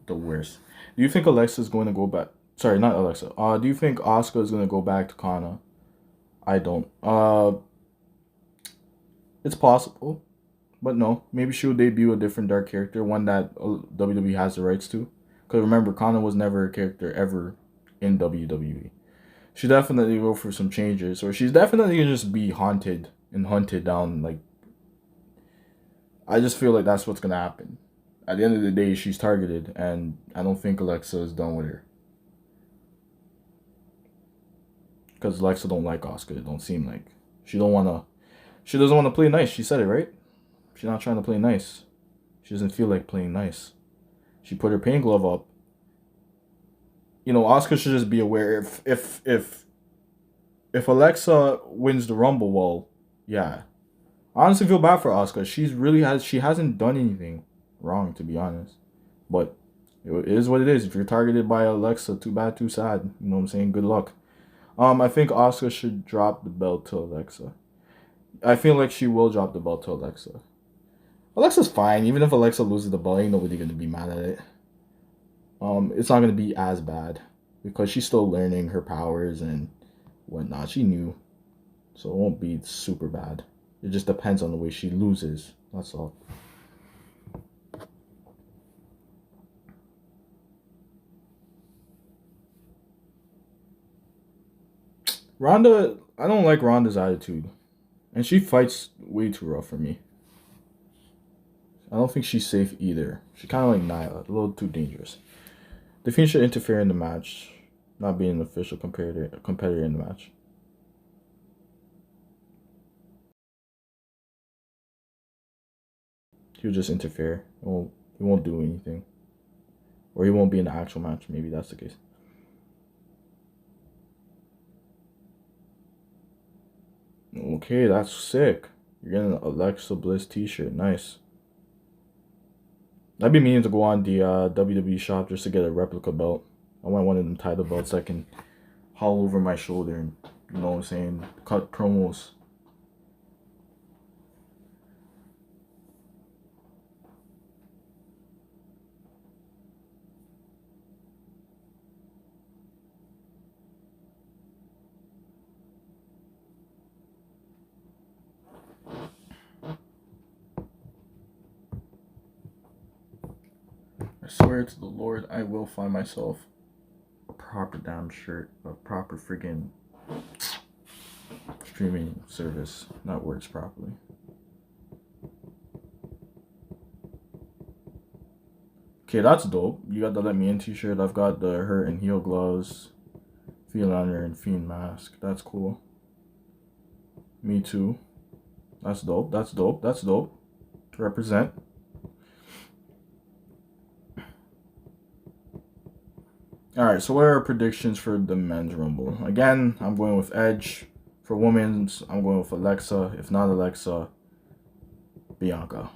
The worst. Do you think Alexa's going to go back? Sorry, not Alexa. Do you think Asuka is going to go back to Kana? I don't. It's possible. But no, maybe she'll debut a different dark character, one that WWE has the rights to. Because remember, Kana was never a character ever in WWE. She definitely go for some changes, or she's definitely gonna just be haunted and hunted down. Like, I just feel like that's what's gonna happen. At the end of the day, she's targeted, and I don't think Alexa is done with her. Because Alexa don't like Asuka. It don't seem like she doesn't wanna play nice. She said it, right? She's not trying to play nice. She doesn't feel like playing nice. She put her pain glove up. You know, Asuka should just be aware if Alexa wins the Rumble, well, yeah. I honestly feel bad for Asuka. She hasn't done anything wrong, to be honest. But it is what it is. If you're targeted by Alexa, too bad, too sad. You know what I'm saying? Good luck. I think Asuka should drop the belt to Alexa. I feel like she will drop the belt to Alexa. Alexa's fine. Even if Alexa loses the belt, ain't nobody gonna be mad at it. It's not gonna be as bad because she's still learning her powers and whatnot. She knew, so it won't be super bad. It just depends on the way she loses. That's all. Ronda, I don't like Ronda's attitude, and she fights way too rough for me. I don't think she's safe either. She's kind of like Nyla, a little too dangerous. The Fiend should interfere in the match, not being an official competitor in the match. He'll just interfere. He won't do anything. Or he won't be in the actual match. Maybe that's the case. Okay, that's sick. You're getting an Alexa Bliss t-shirt. Nice. I've been meaning to go on the WWE shop just to get a replica belt. I want one of them title belts I can haul over my shoulder and, you know what I'm saying, cut promos. I swear to the Lord, I will find myself a proper damn shirt, a proper friggin' streaming service that works properly. Okay, that's dope. You got the Let Me In t-shirt. I've got the Hurt and Heel gloves, Fiend Liner, and Fiend mask. That's cool. Me too. That's dope. That's dope. That's dope. Represent. Alright, so what are our predictions for the men's rumble? Again, I'm going with Edge. For women's, I'm going with Alexa. If not Alexa, Bianca.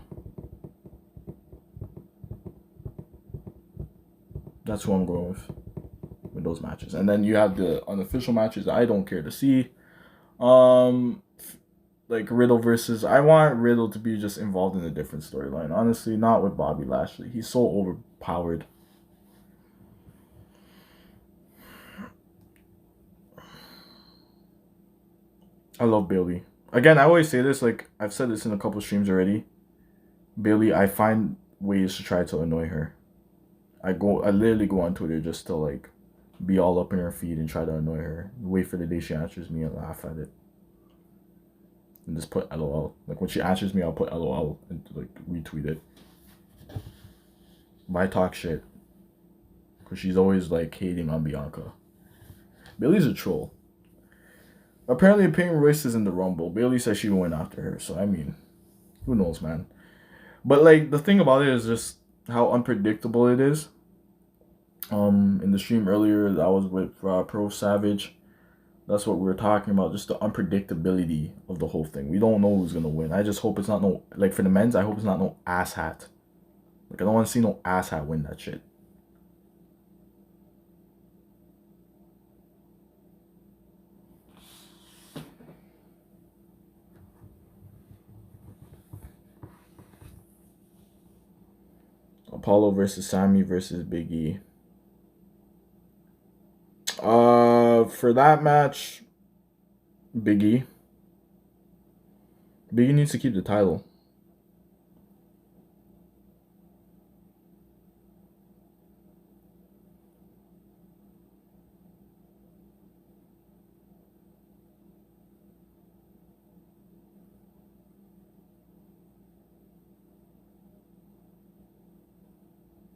That's who I'm going with those matches. And then you have the unofficial matches I don't care to see. Like Riddle versus... I want Riddle to be just involved in a different storyline. Honestly, not with Bobby Lashley. He's so overpowered. I love Bayley. Again, I always say this, like, I've said this in a couple streams already. Bayley, I find ways to try to annoy her. I literally go on Twitter just to, like, be all up in her feed and try to annoy her. Wait for the day she answers me and laugh at it. And just put LOL. Like, when she answers me, I'll put LOL and, like, retweet it. But I talk shit. Because she's always, like, hating on Bianca. Bayley's a troll. Apparently, Peyton Royce is in the Rumble. Bayley says she went after her. So, I mean, who knows, man. But, like, the thing about it is just, how unpredictable it is. In the stream earlier, I was with Pro Savage. That's what we were talking about, just the unpredictability of the whole thing. We don't know who's gonna win. I just hope it's not no, like for the men's, I hope it's not no asshat. Like I don't want to see no asshat win that shit. Apollo versus Sammy versus Big E. For that match, Big E. Big E needs to keep the title.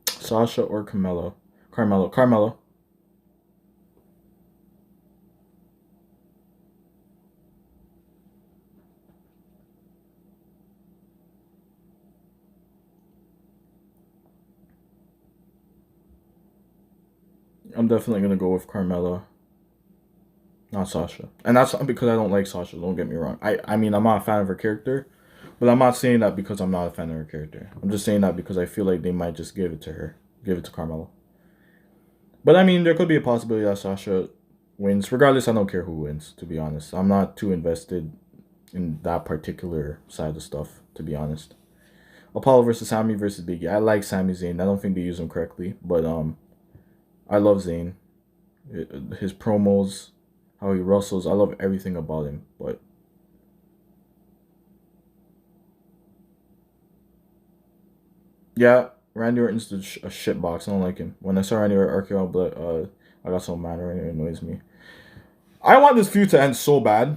Sasha or Carmelo? Carmelo. I'm definitely gonna go with Carmella, not Sasha. And that's not because I don't like Sasha, don't get me wrong. I mean, I'm not a fan of her character, but I'm not saying that because I'm not a fan of her character. I'm just saying that because I feel like they might just give it to her, give it to Carmella. But I mean, there could be a possibility that Sasha wins. Regardless, I don't care who wins, to be honest. I'm not too invested in that particular side of stuff, to be honest. Apollo versus Sami versus Biggie. I like Sami Zayn. I don't think they use him correctly, but I love Zayn. His promos, how he wrestles, I love everything about him. But yeah, Randy Orton's a shit box. I don't like him. When I saw Randy Orton, I got so mad. Randy annoys me. I want this feud to end so bad.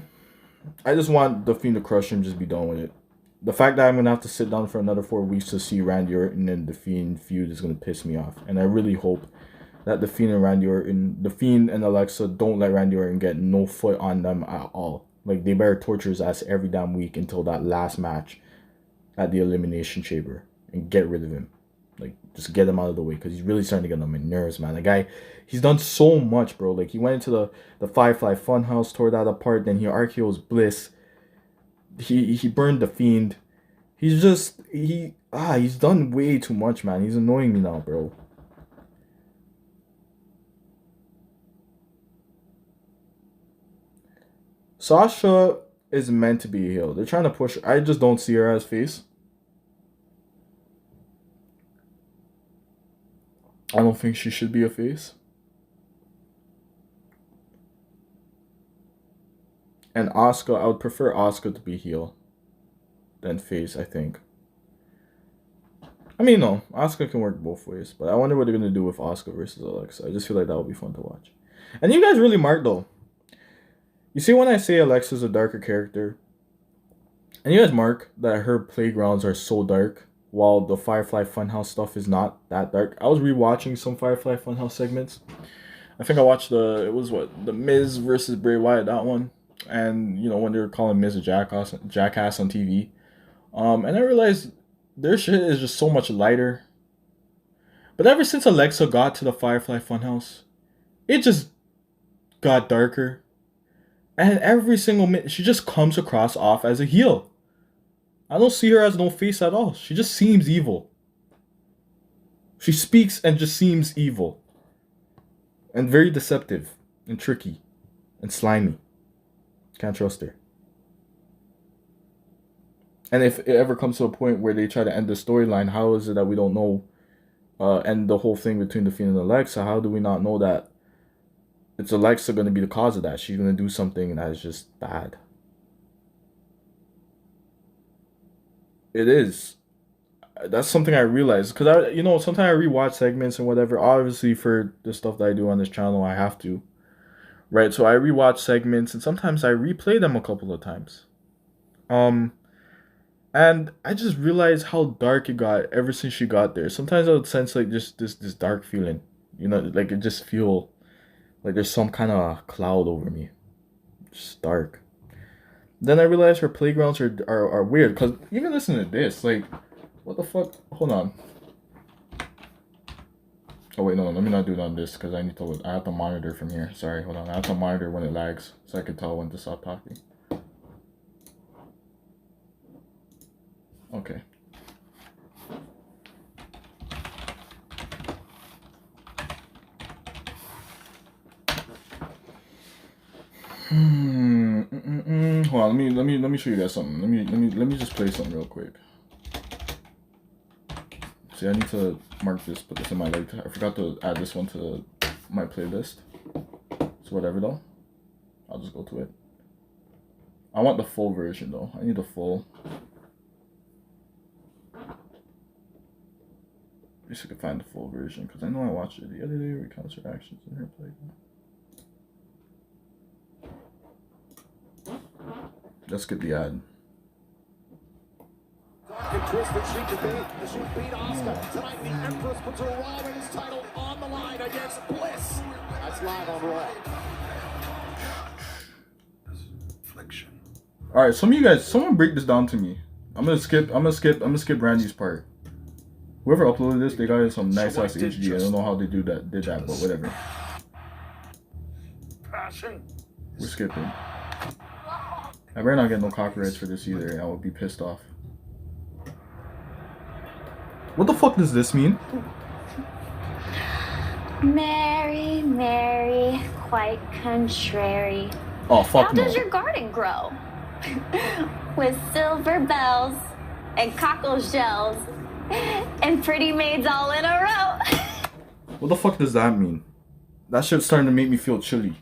I just want the Fiend to crush him, just be done with it. The fact that I'm gonna have to sit down for another 4 weeks to see Randy Orton and the Fiend feud is gonna piss me off. And I really hope that the Fiend and Randy Orton, the Fiend and Alexa don't let Randy Orton get no foot on them at all. Like they better torture his ass every damn week until that last match at the Elimination Chamber and get rid of him. Like just get him out of the way because he's really starting to get on my nerves, man. The guy, he's done so much, bro. Like he went into the Firefly Funhouse, tore that apart. Then he RKO's Bliss. He burned the Fiend. He's done way too much, man. He's annoying me now, bro. Sasha is meant to be a heel. They're trying to push. I just don't see her as face. I don't think she should be a face. And Asuka, I would prefer Asuka to be heel than face, I think. I mean, no, Asuka can work both ways, but I wonder what they're gonna do with Asuka versus Alexa. I just feel like that would be fun to watch. And you guys really marked though. You see, when I say Alexa's a darker character, and you guys mark that her playgrounds are so dark, while the Firefly Funhouse stuff is not that dark. I was rewatching some Firefly Funhouse segments. I think I watched the Miz versus Bray Wyatt, that one, and you know when they were calling Miz a jackass on TV. And I realized their shit is just so much lighter. But ever since Alexa got to the Firefly Funhouse, it just got darker. And every single minute, she just comes across off as a heel. I don't see her as no face at all. She just seems evil. She speaks and just seems evil. And very deceptive. And tricky. And slimy. Can't trust her. And if it ever comes to a point where they try to end the storyline, how is it that we don't know, end the whole thing between the Fiend and Alexa? How do we not know that it's Alexa going to be the cause of that? She's going to do something that is just bad. It is. That's something I realized because sometimes I rewatch segments and whatever. Obviously, for the stuff that I do on this channel, I have to, right? So I rewatch segments and sometimes I replay them a couple of times. And I just realized how dark it got ever since she got there. Sometimes I would sense like just this dark feeling, like it just feel like there's some kind of cloud over me, just dark. Then I realized her playgrounds are weird because even listen to this, like, what the fuck? Hold on. Oh wait, no, let me not do it on this because I have to monitor from here. Sorry, hold on. I have to monitor when it lags so I can tell when to stop talking. Okay. Hold on, let me show you guys something. Let me just play something real quick. See, I need to mark this, put this in my like. I forgot to add this one to my playlist. So whatever though, I'll just go to it. I want the full version though. I need the full. At least I can find the full version because I know I watched it the other day. Recounts her actions in her play. Let's skip the ad. Twisted, she beat Asuka. Tonight, the Empress puts her Raw Women's title on the line against Bliss. That's live on Raw. Affliction. All right, some of you guys, someone break this down to me. I'm gonna skip Randy's part. Whoever uploaded this, they got it some nice ass HD. I don't know how they did that, but whatever. Passion. We're skipping. I better not get no copyrights for this either. I would be pissed off. What the fuck does this mean? Mary, Mary, quite contrary. Oh fuck How no. does your garden grow? With silver bells and cockle shells and pretty maids all in a row. What the fuck does that mean? That shit's starting to make me feel chilly.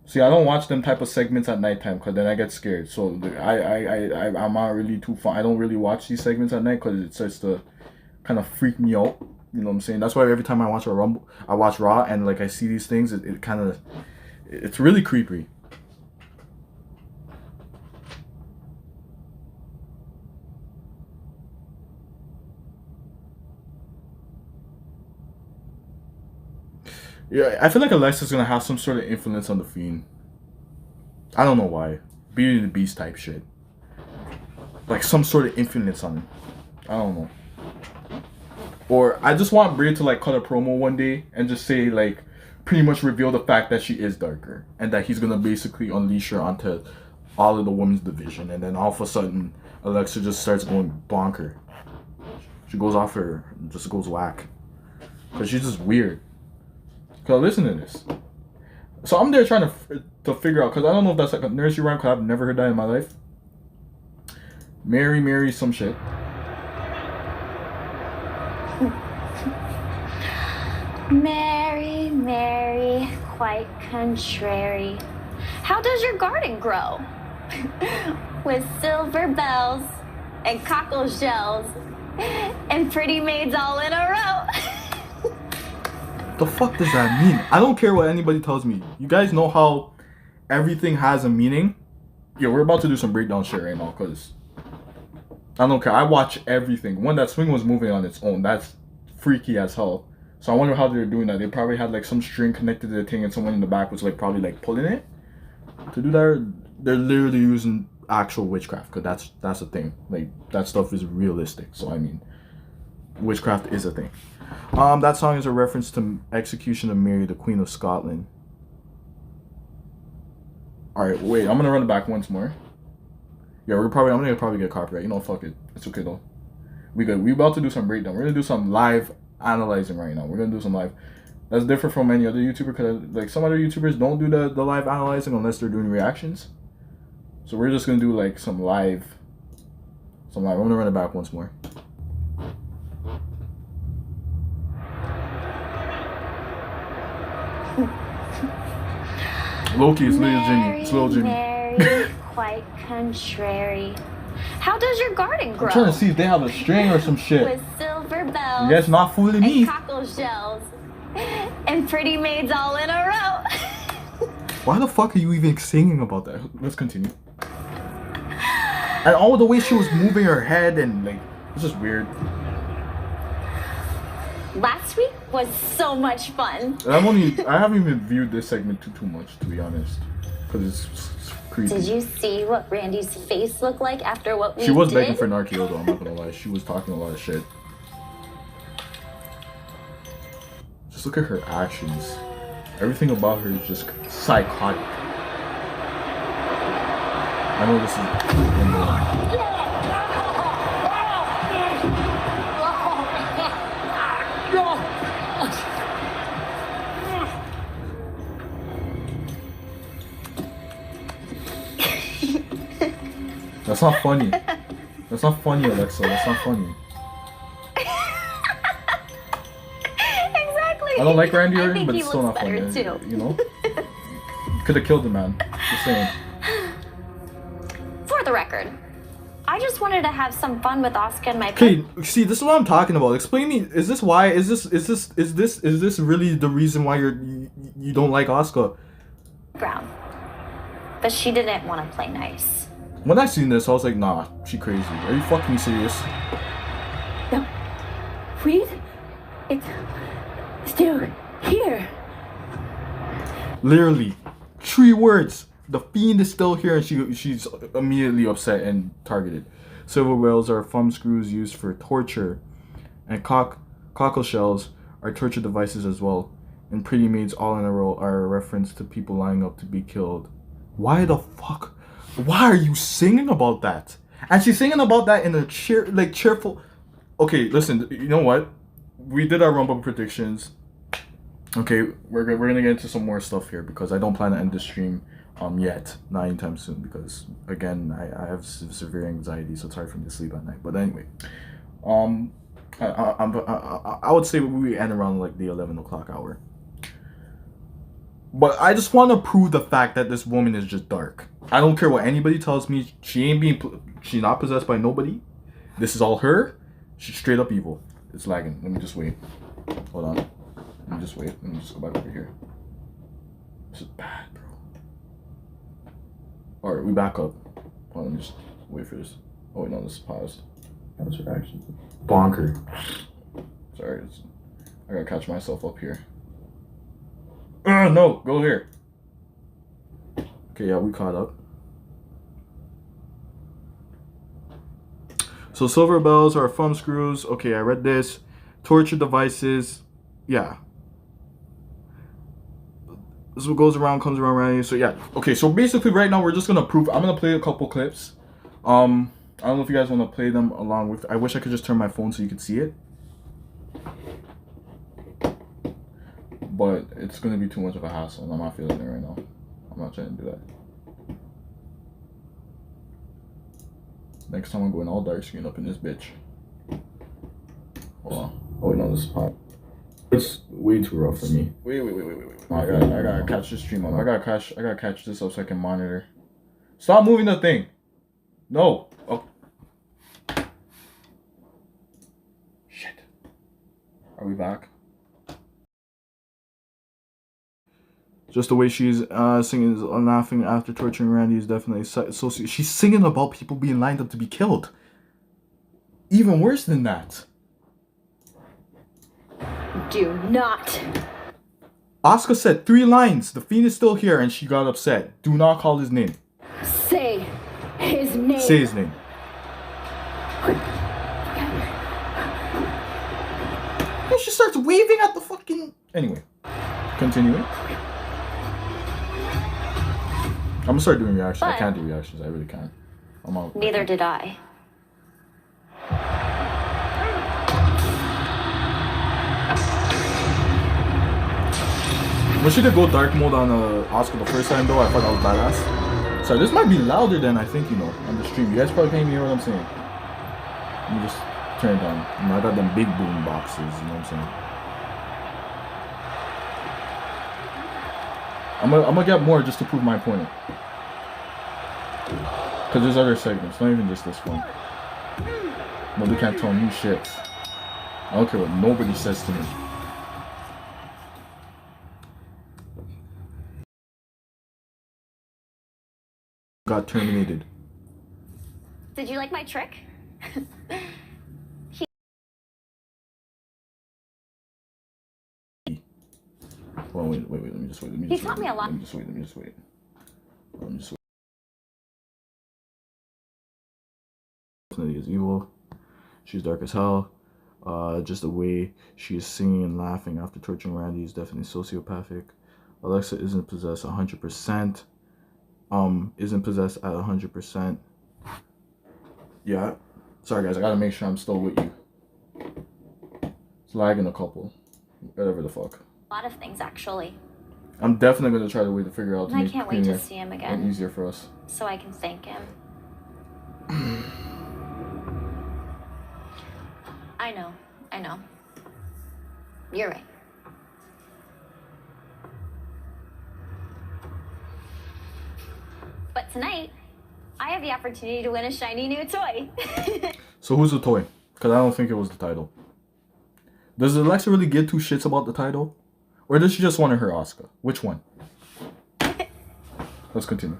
See, I don't watch them type of segments at nighttime because then I get scared. So I'm not really too fun. I don't really watch these segments at night because it starts to kind of freak me out. You know what I'm saying? That's why every time I watch I watch Raw and like I see these things, it kind of, it's really creepy. Yeah, I feel like Alexa's gonna have some sort of influence on the Fiend. I don't know why. Beauty and the Beast type shit. Like some sort of influence on him. I don't know. Or I just want Bray to like cut a promo one day and just say like pretty much reveal the fact that she is darker and that he's gonna basically unleash her onto all of the women's division, and then all of a sudden Alexa just starts going bonker. She goes off her, just goes whack. Cause she's just weird. Cause listen to this. So I'm there trying to figure out, cause I don't know if that's like a nursery rhyme, cause I've never heard that in my life. Mary, Mary, some shit. Mary, Mary, quite contrary. How does your garden grow? With silver bells and cockle shells and pretty maids all in a row. The fuck does that mean? I don't care what anybody tells me. You guys know how everything has a meaning? Yo, we're about to do some breakdown shit right now, cause I don't care. I watch everything. When that swing was moving on its own, that's freaky as hell. So I wonder how they're doing that. They probably had like some string connected to the thing and someone in the back was like probably like pulling it. To do that, they're literally using actual witchcraft, cause that's a thing. Like that stuff is realistic. So I mean, witchcraft is a thing. That song is a reference to Execution of Mary, the Queen of Scotland. Alright, wait, I'm gonna run it back once more. Yeah, I'm gonna probably get copyright. You know, fuck it. It's okay though. We good. We about to do some breakdown. We're gonna do some live analyzing right now. We're gonna do some live. That's different from any other YouTuber, because like some other YouTubers don't do the live analyzing unless they're doing reactions. So we're just gonna do like some live. I'm gonna run it back once more. Loki, it's little Jimmy. It's little Jimmy. Mary, quite contrary. How does your garden grow? I'm trying to see if they have a string or some shit. With silver bells. That's not fooling me. And cockle shells. And pretty maids all in a row. Why the fuck are you even singing about that? Let's continue. And all the way she was moving her head and like, it's just weird. Last week was so much fun. I haven't even viewed this segment too much, to be honest, because it's creepy. Did you see what Randy's face looked like after what we did? She was begging for Narkio though, I'm not gonna lie. She was talking a lot of shit. Just look at her actions. Everything about her is just psychotic. I know this is That's not funny. That's not funny, Alexa. That's not funny. Exactly. I don't like Randy I Orton, think but he it's still looks not funny. better, too. You know? Could have killed the man. Just saying. For the record, I just wanted to have some fun with Asuka and my Okay, see, this is what I'm talking about. Explain me. Is this why? Is this really the reason why you don't like Asuka? Brown. But she didn't want to play nice. When I seen this, I was like, nah, she crazy. Are you fucking serious? No. Freeze? It's still here. Literally, 3 words. The Fiend is still here, and she's immediately upset and targeted. Silver whales are thumb screws used for torture, and cockle shells are torture devices as well. And pretty maids all in a row are a reference to people lining up to be killed. Why the fuck? Why are you singing about that? And she's singing about that in a cheerful. Okay, listen. You know what? We did our Rumble predictions. Okay, we're gonna get into some more stuff here because I don't plan to end the stream yet, not anytime soon, because again I have severe anxiety, so it's hard for me to sleep at night. But anyway, I would say we end around like the 11 o'clock hour. But I just want to prove the fact that this woman is just dark. I don't care what anybody tells me. She's not possessed by nobody. This is all her. She's straight up evil. It's lagging. Let me just wait. Hold on. Let me just wait. Let me just go back over here. This is bad, bro. Alright, we back up. Hold on, let me just wait for this. Oh wait, no, this is paused. That was her action. Bonker. Sorry, I gotta catch myself up here. No, go here. Okay, yeah, we caught up. So silver bells are thumb screws. Okay, I read this. Torture devices. Yeah. This is what goes around, comes around, right? So yeah. Okay, so basically right now we're just gonna prove. I'm gonna play a couple clips. I don't know if you guys want to play them along with. I wish I could just turn my phone so you could see it. But it's gonna be too much of a hassle, and I'm not feeling it right now. I'm not trying to do that. Next time I'm going all dark screen up in this bitch. Hold on. Oh wait, no, this is hot. It's way too rough for me. Wait. I gotta catch this stream up. I gotta catch this up so I can monitor. Stop moving the thing. No. Oh. Shit. Are we back? Just the way she's singing, laughing after torturing Randy is definitely so. She's singing about people being lined up to be killed. Even worse than that. Do not. Asuka said 3 lines. The Fiend is still here, and she got upset. Do not call his name. Say his name. Say his name. And she starts waving at the fucking. Anyway, continuing. I'm gonna start doing reactions. I can't do reactions. I really can't. I'm out. Neither did I. When she did go dark mode on Asuka the first time though, I thought that was badass. So this might be louder than I think, you know, on the stream. You guys probably can't hear what I'm saying. Let me just turn it down. You know, I got them big boom boxes, you know what I'm saying? I'm gonna get more just to prove my point. Because there's other segments, not even just this one. Nobody can't tell me shit. I don't care what nobody says to me. Got terminated. Did you like my trick? Well, wait, let me just wait. He taught me a lot. Let me just wait. Definitely is evil. She's dark as hell. Just the way she is singing and laughing after torturing Randy is definitely sociopathic. Alexa isn't possessed 100%. Isn't possessed at 100%. Yeah. Sorry guys, I gotta make sure I'm still with you. It's lagging a couple. Whatever the fuck. A lot of things, actually. I'm definitely gonna try to figure out to And I make can't wait to see him again. easier for us. So I can thank him. I know. You're right. But tonight, I have the opportunity to win a shiny new toy. So who's the toy? Because I don't think it was the title. Does Alexa really give two shits about the title? Or does she just want her Oscar? Which one? Let's continue.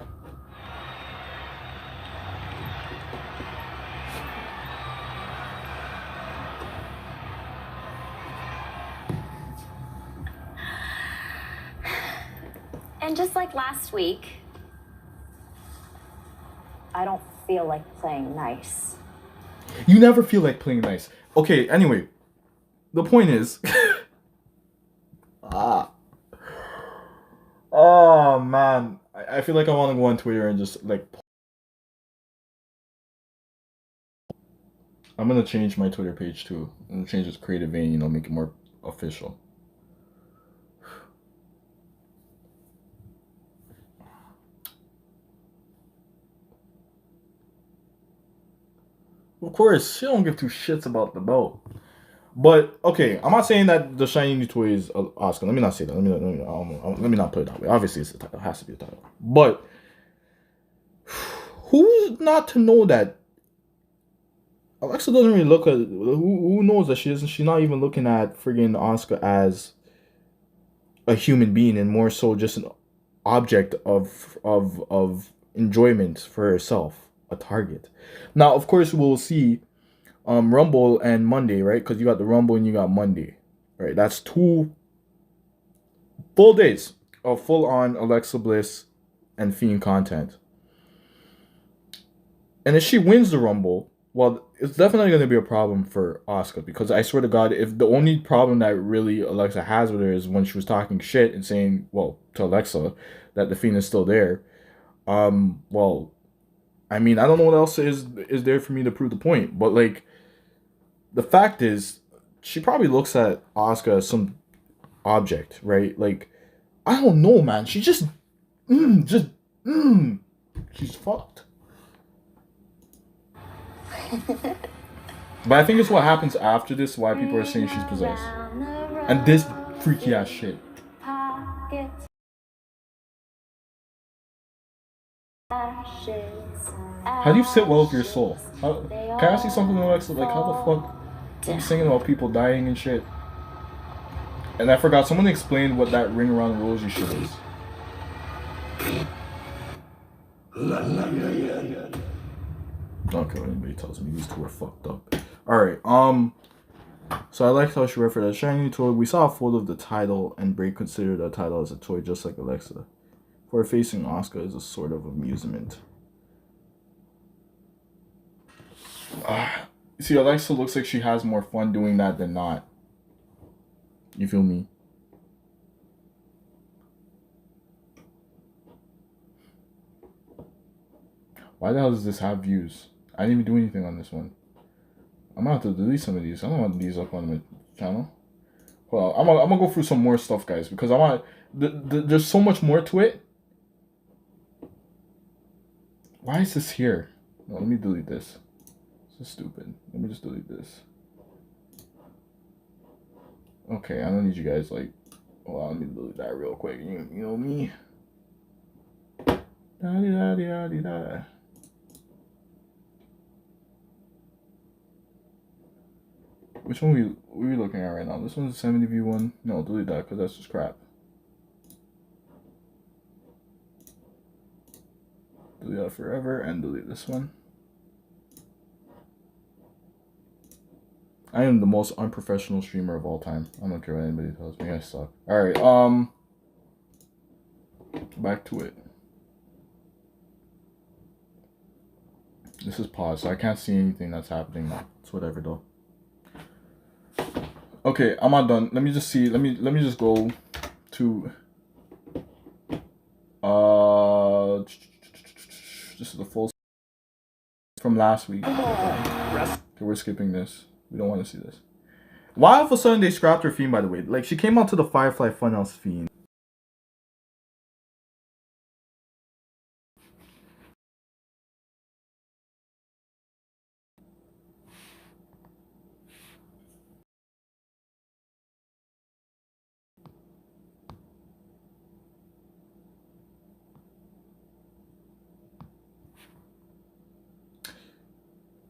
And just like last week, I don't feel like playing nice. You never feel like playing nice. Okay, anyway. The point is... Oh, man. I feel like I want to go on Twitter and just, like... I'm going to change my Twitter page, too. I'm going to change its creative vein, make it more official. Of course, she don't give two shits about the belt. But, okay, I'm not saying that the shiny new toy is Oscar. Let me not say that. Let me not put it that way. Obviously, it's the title. It has to be the title. But, who's not to know that Alexa doesn't really look at... Who knows that she's not even looking at friggin' Oscar as a human being and more so just an object of enjoyment for herself. A target. Now, of course, we'll see Rumble and Monday, right? Because you got the Rumble and you got Monday, right? That's 2 full days of full-on Alexa Bliss and Fiend content. And if she wins the Rumble, well, it's definitely going to be a problem for Asuka, because I swear to God, if the only problem that really Alexa has with her is when she was talking shit and saying, well, to Alexa, that the Fiend is still there, well, I mean, I don't know what else is there for me to prove the point, but like, the fact is, she probably looks at Asuka as some object, right? Like, I don't know, man. She she's fucked. But I think it's what happens after this why people are saying she's possessed. And this freaky ass shit. How do you sit well with your soul? Can I see something Alexa? Like, how the fuck are you singing about people dying and shit? And I forgot, someone explained what that ring around the rosy shit is. Okay, anybody tells me these two are fucked up. Alright, so I liked how she referred to that shiny toy. We saw a photo of the title, and Bray considered the title as a toy just like Alexa. For facing Asuka is a sort of amusement. See, Alexa looks like she has more fun doing that than not. You feel me? Why the hell does this have views? I didn't even do anything on this one. I'm gonna have to delete some of these. I don't want these up on my channel. Well, I'm gonna go through some more stuff, guys, because I want... There's so much more to it. Why is this here? No, let me delete this. This is stupid. Let me just delete this. Okay, I don't need you guys, like... Hold on, let me delete that real quick. You know me. Da-di-da-di-da-di-da. Which one are we looking at right now? This one's a 70 view one. No, delete that, because that's just crap. Delete that forever and delete this one. I am the most unprofessional streamer of all time. I don't care what anybody tells me. I suck. Alright, back to it. This is paused, so I can't see anything that's happening now. It's whatever though. Okay, I'm not done. Let me just see. Let me just go to this is the full from last week. Okay, we're skipping this. We don't want to see this. Why all of a sudden they scrapped her Fiend, by the way? Like, she came out to the Firefly Funhouse Fiend.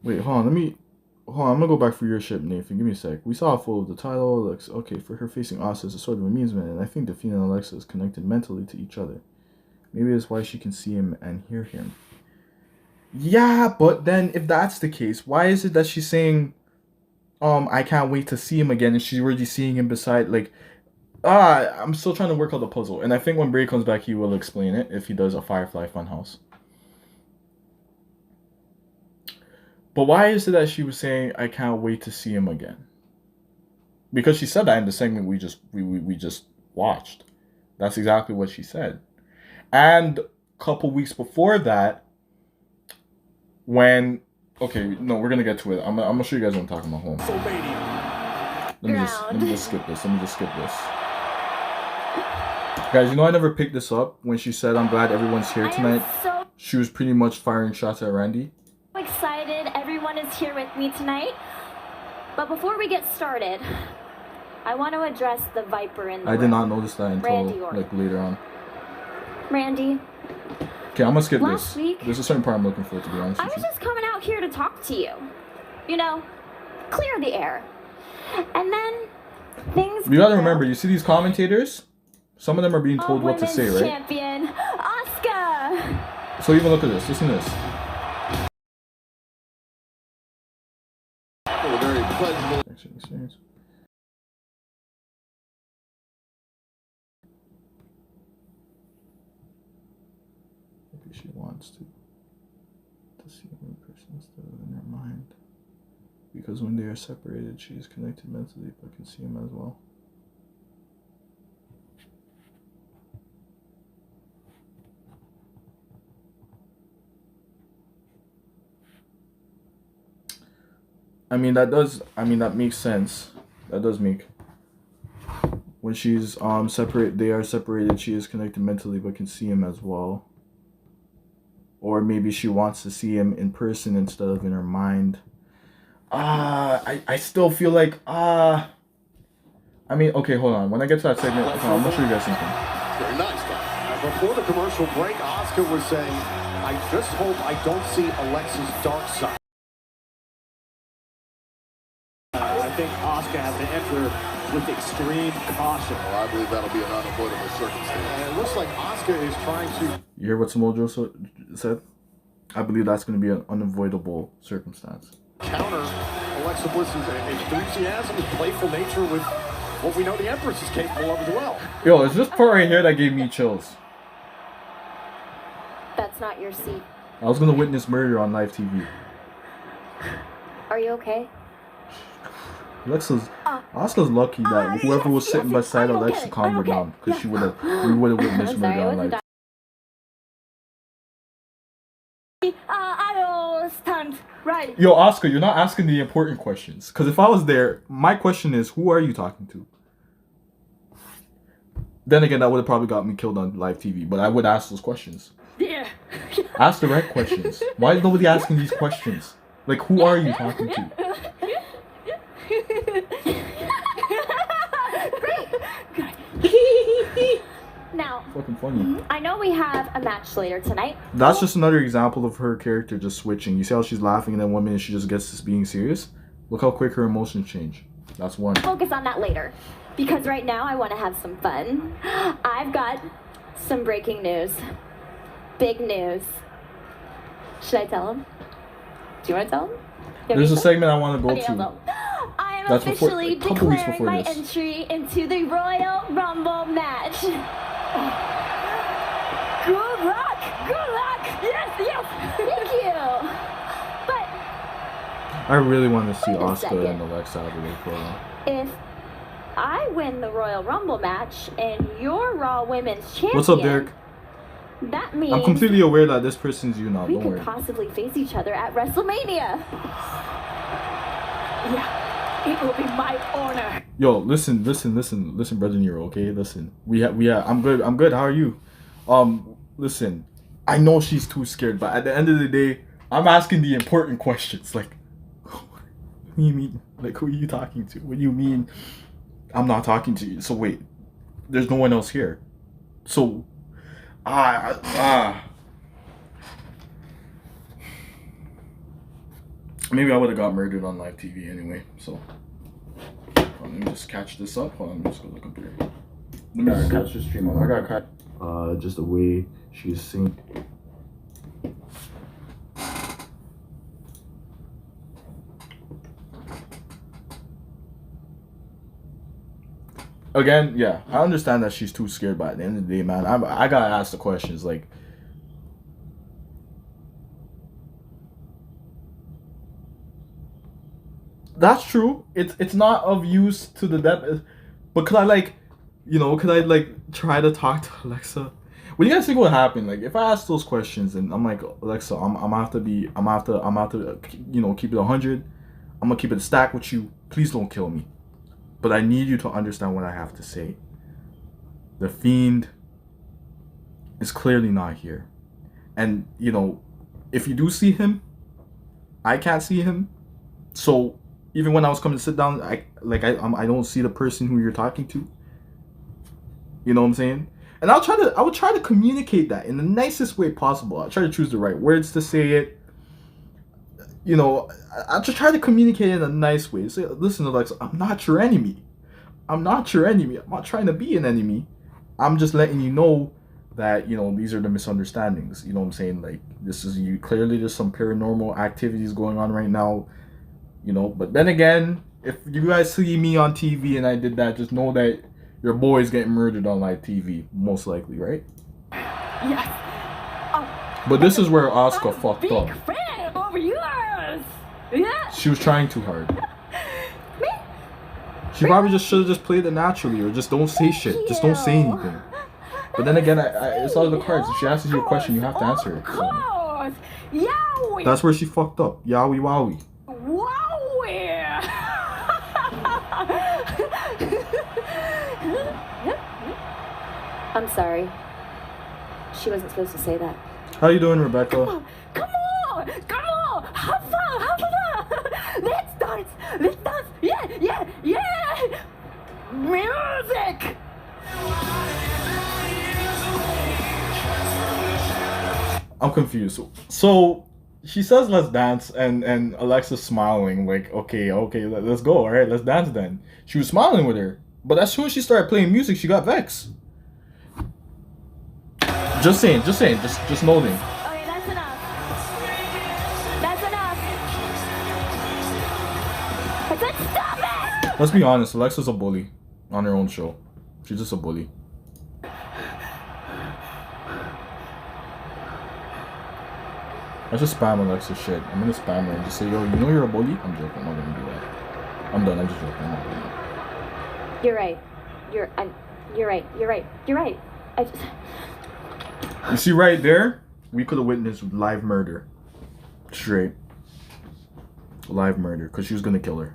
Wait, hold on. I'm gonna go back for your ship, Nathan. Give me a sec. We saw a photo of the title. Looks okay for her facing Asuka as a sort of amusement, and I think the Fiend and Alexa is connected mentally to each other. Maybe that's why she can see him and hear him. Yeah, but then if that's the case, why is it that she's saying, I can't wait to see him again, and she's already seeing him beside, like, I'm still trying to work out the puzzle, and I think when Bray comes back, he will explain it if he does a Firefly Funhouse. But why is it that she was saying, I can't wait to see him again? Because she said that in the segment we just watched. That's exactly what she said. And a couple weeks before that, when... Okay, no, we're going to get to it. I'm gonna show you guys what I'm talking about. Hold on. Let me just skip this. Guys, you know I never picked this up when she said, I'm glad everyone's here tonight. She was pretty much firing shots at Randy. Excited everyone is here with me tonight. But before we get started, I want to address the Viper in the I did not notice that until Randy like later on. Randy. Okay, I'm gonna skip Last this. week, There's a certain part I'm looking for, to be honest I with was you. just coming out here to talk to you. You know, clear the air. And then things You gotta remember, you see these commentators? Some of them are being told what to say, right? Champion, Asuka. So even look at this. Listen to this. Very pleasurable. Experience. Maybe she wants to see him in person instead of in her mind. Because when they are separated, she is connected mentally but can see him as well. that makes sense. That does make. When she's they are separated, she is connected mentally but can see him as well. Or maybe she wants to see him in person instead of in her mind. I still feel like okay, hold on. When I get to that segment, I'm gonna show you guys something. Very nice, Tom. Before the commercial break, Asuka was saying, I just hope I don't see Alexa's dark side. I think Asuka has to enter with extreme caution. Well, I believe that'll be an unavoidable circumstance. And it looks like Asuka is trying to... You hear what Samojo said? I believe that's going to be an unavoidable circumstance. Counter Alexa Bliss's enthusiasm and playful nature with what we know the Empress is capable of as well. Yo, it's this part right here that gave me chills. That's not your seat. I was going to witness murder on live TV. Are you okay? Asuka's lucky that whoever was sitting beside Alexa calmed her down, because we would have witnessed murder on live. I don't stand right. Yo, Asuka, you're not asking the important questions. Because if I was there, my question is, who are you talking to? Then again, that would have probably got me killed on live TV, but I would ask those questions. Yeah. Ask the right questions. Why is nobody asking these questions? Like, who are you talking to? Now, Fucking funny. I know we have a match later tonight. That's just another example of her character just switching. You see how she's laughing and then 1 minute she just gets to being serious? Look how quick her emotions change. That's one. Focus on that later. Because right now I want to have some fun. I've got some breaking news. Big news. Should I tell him? Do you want to tell him? There's a segment I want to go Okay, to. I'll go. I am That's officially a couple weeks declaring before my this. entry into the Royal Rumble match. Good luck! Good luck! Yes! Thank you! But I really want to see Wait a Asuka second. and Alexa Bliss program. if I win the Royal Rumble match and you're Raw Women's Champion... What's up, Derek? That means... I'm completely aware that this person's you now, we don't could worry. possibly face each other at WrestleMania. Yeah, it will be my honor. Yo, listen, brother Nero, okay? Listen. I'm good, how are you? Listen, I know she's too scared, but at the end of the day, I'm asking the important questions, like, what do you mean? Like, who are you talking to? What do you mean I'm not talking to you? So wait, there's no one else here. So, maybe I would have got murdered on live TV anyway, so. Let me just catch this up. Hold on, let me just go look up here. Let me just catch the stream up. I gotta catch just the way she's singing. Again, yeah, I understand that she's too scared, but at the end of the day, man, I gotta ask the questions, like, that's true. It's not of use to the depth, but could I like try to talk to Alexa? What do you guys think would happen? Like if I ask those questions and I'm like, Alexa, I'm gonna have to keep it 100. I'm gonna keep it a stack with you. Please don't kill me. But I need you to understand what I have to say. The Fiend is clearly not here. And, if you do see him, I can't see him. So, even when I was coming to sit down, I don't see the person who you're talking to. You know what I'm saying? And I would try to communicate that in the nicest way possible. I'll try to choose the right words to say it. I just try to communicate in a nice way. Say, listen, Alexa, I'm not your enemy. I'm not your enemy. I'm not trying to be an enemy. I'm just letting you know that, these are the misunderstandings. You know what I'm saying? Like, clearly there's some paranormal activities going on right now. But then again, if you guys see me on TV and I did that, just know that your boy's getting murdered on live TV, most likely, right? Yes. But this is where Asuka fucked up. Big fan of yours. Yeah. She was trying too hard. She probably just should have just played it naturally, or just don't say shit. Just don't say anything. But then again, it's all the cards. If she asks you a question, you have to answer it. So. Yowie. That's where she fucked up. Yowie wowie. Wowie. I'm sorry. She wasn't supposed to say that. How you doing, Rebecca? Come on. Have fun. Let's dance. Yeah. Music. I'm confused. So she says let's dance, and Alexa's smiling like, okay, let's go. All right, let's dance then. She was smiling with her, but as soon as she started playing music, she got vexed. Just saying, just noting. Okay, that's enough. But stop it! Let's be honest, Alexa's a bully on her own show. She's just a bully. I just spam Alexa shit. I'm gonna spam her and just say, yo, you know you're a bully? I'm joking, I'm not gonna do that. I'm done, I'm just joking, I'm not doing that. You're right. You're right. I just... You see right there? We could have witnessed live murder. Straight. Live murder, because she was gonna kill her.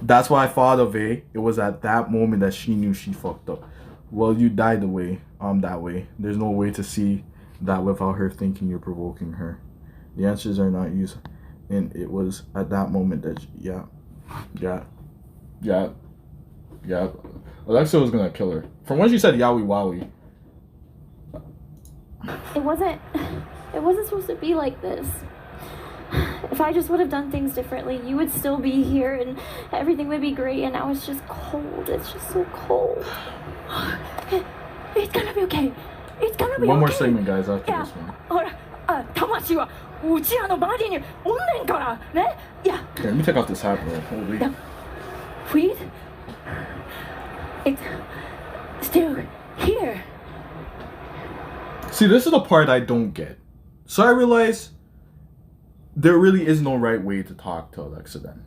That's why I thought of it. It was at that moment that she knew she fucked up. Well, you died the way. That way. There's no way to see that without her thinking you're provoking her. The answers are not used. And it was at that moment that, yeah. Alexa was gonna kill her. From when she said Yowie Wowie. It wasn't supposed to be like this. If I just would have done things differently, you would still be here and everything would be great, and now it's just cold. It's just so cold. It's gonna be okay. One more segment, guys, after this one. 魂はうちらのバディにおんねんからね。Yeah. Okay, let me take off this hat, bro. Holy. Fiend? It's still here. See, this is the part I don't get. So I realize there really is no right way to talk to Alexa then.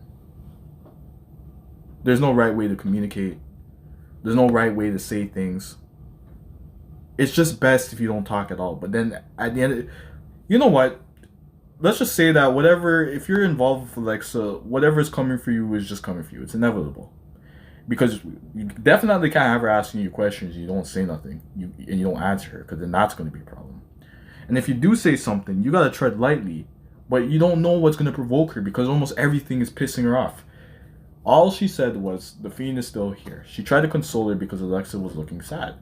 There's no right way to communicate. There's no right way to say things. It's just best if you don't talk at all. But then at the end, you know what? Let's just say that whatever, if you're involved with Alexa, whatever is coming for you is just coming for you. It's inevitable. Because you definitely can't have her asking you questions. You don't say nothing. And you don't answer her, because then that's going to be a problem. And if you do say something, you got to tread lightly. But you don't know what's going to provoke her, because almost everything is pissing her off. All she said was, the Fiend is still here. She tried to console her because Alexa was looking sad.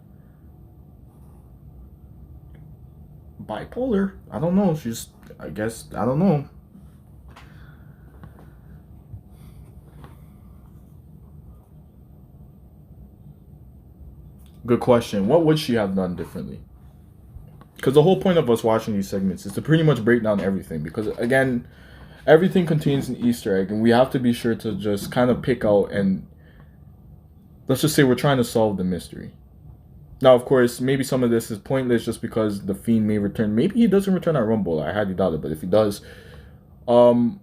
Bipolar? I don't know. She's, I guess, I don't know. Good question. What would she have done differently? Because the whole point of us watching these segments is to pretty much break down everything. Because, again, everything contains an Easter egg, and we have to be sure to just kind of pick out and, let's just say we're trying to solve the mystery. Now, of course, maybe some of this is pointless just because the Fiend may return. Maybe he doesn't return at Rumble. I highly doubt it, but if he does, well,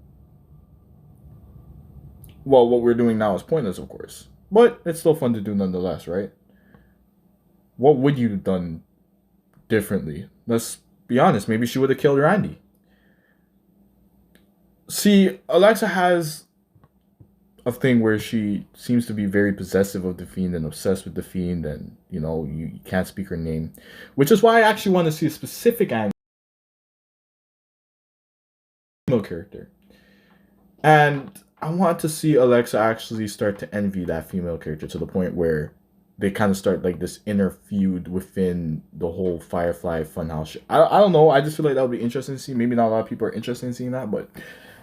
what we're doing now is pointless, of course. But it's still fun to do nonetheless, right? What would you have done differently? Let's be honest. Maybe she would have killed Randy. See, Alexa has a thing where she seems to be very possessive of the Fiend and obsessed with the Fiend, and, you know, you can't speak her name. Which is why I actually want to see a specific angle. Female character. And I want to see Alexa actually start to envy that female character to the point where they kind of start like this inner feud within the whole Firefly Funhouse shit. I don't know. I just feel like that would be interesting to see. Maybe not a lot of people are interested in seeing that, but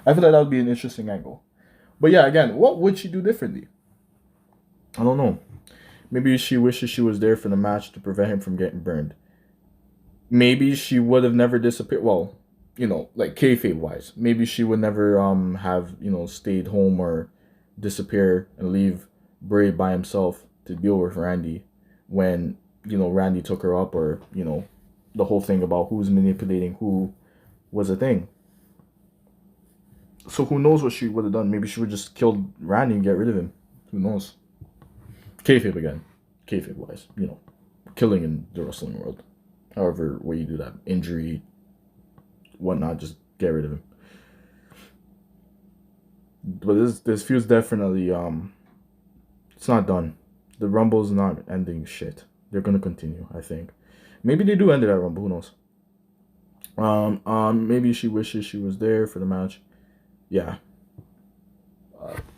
I feel like that would be an interesting angle. But yeah, again, what would she do differently? I don't know. Maybe she wishes she was there for the match to prevent him from getting burned. Maybe she would have never disappeared. Well, you know, like kayfabe wise. Maybe she would never have, you know, stayed home or disappear and leave Bray by himself to deal with Randy when, you know, Randy took her up, or, you know, the whole thing about who's manipulating who was a thing. So who knows what she would have done? Maybe she would just killed Randy and get rid of him. Who knows? Kayfabe again. Kayfabe wise. You know, killing in the wrestling world. However way you do that. Injury, whatnot, just get rid of him. But this feud's definitely, it's not done. The Rumble's not ending shit. They're gonna continue, I think. Maybe they do end it at Rumble, who knows? Maybe she wishes she was there for the match. Yeah.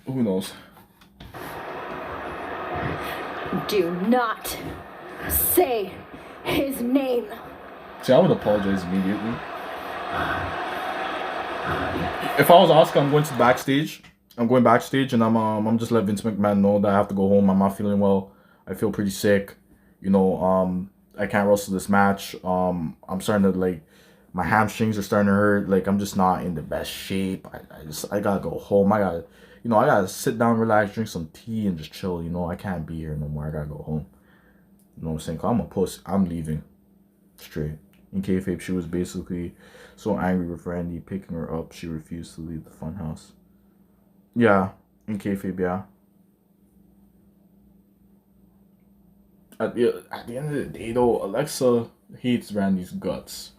Who knows? Do not say his name. See, I would apologize immediately. If I was Oscar, I'm going to backstage. I'm going backstage, and I'm just letting Vince McMahon know that I have to go home. I'm not feeling well. I feel pretty sick. You know, I can't wrestle this match. I'm starting to, like, my hamstrings are starting to hurt. Like, I'm just not in the best shape. I gotta go home. I gotta sit down, relax, drink some tea, and just chill. You know, I can't be here no more. I gotta go home. You know what I'm saying? 'Cause I'm a puss. I'm leaving. Straight. In kayfabe, she was basically so angry with Randy picking her up, she refused to leave the funhouse. Yeah, in kayfabe, yeah. At the end of the day, though, Alexa hates Randy's guts.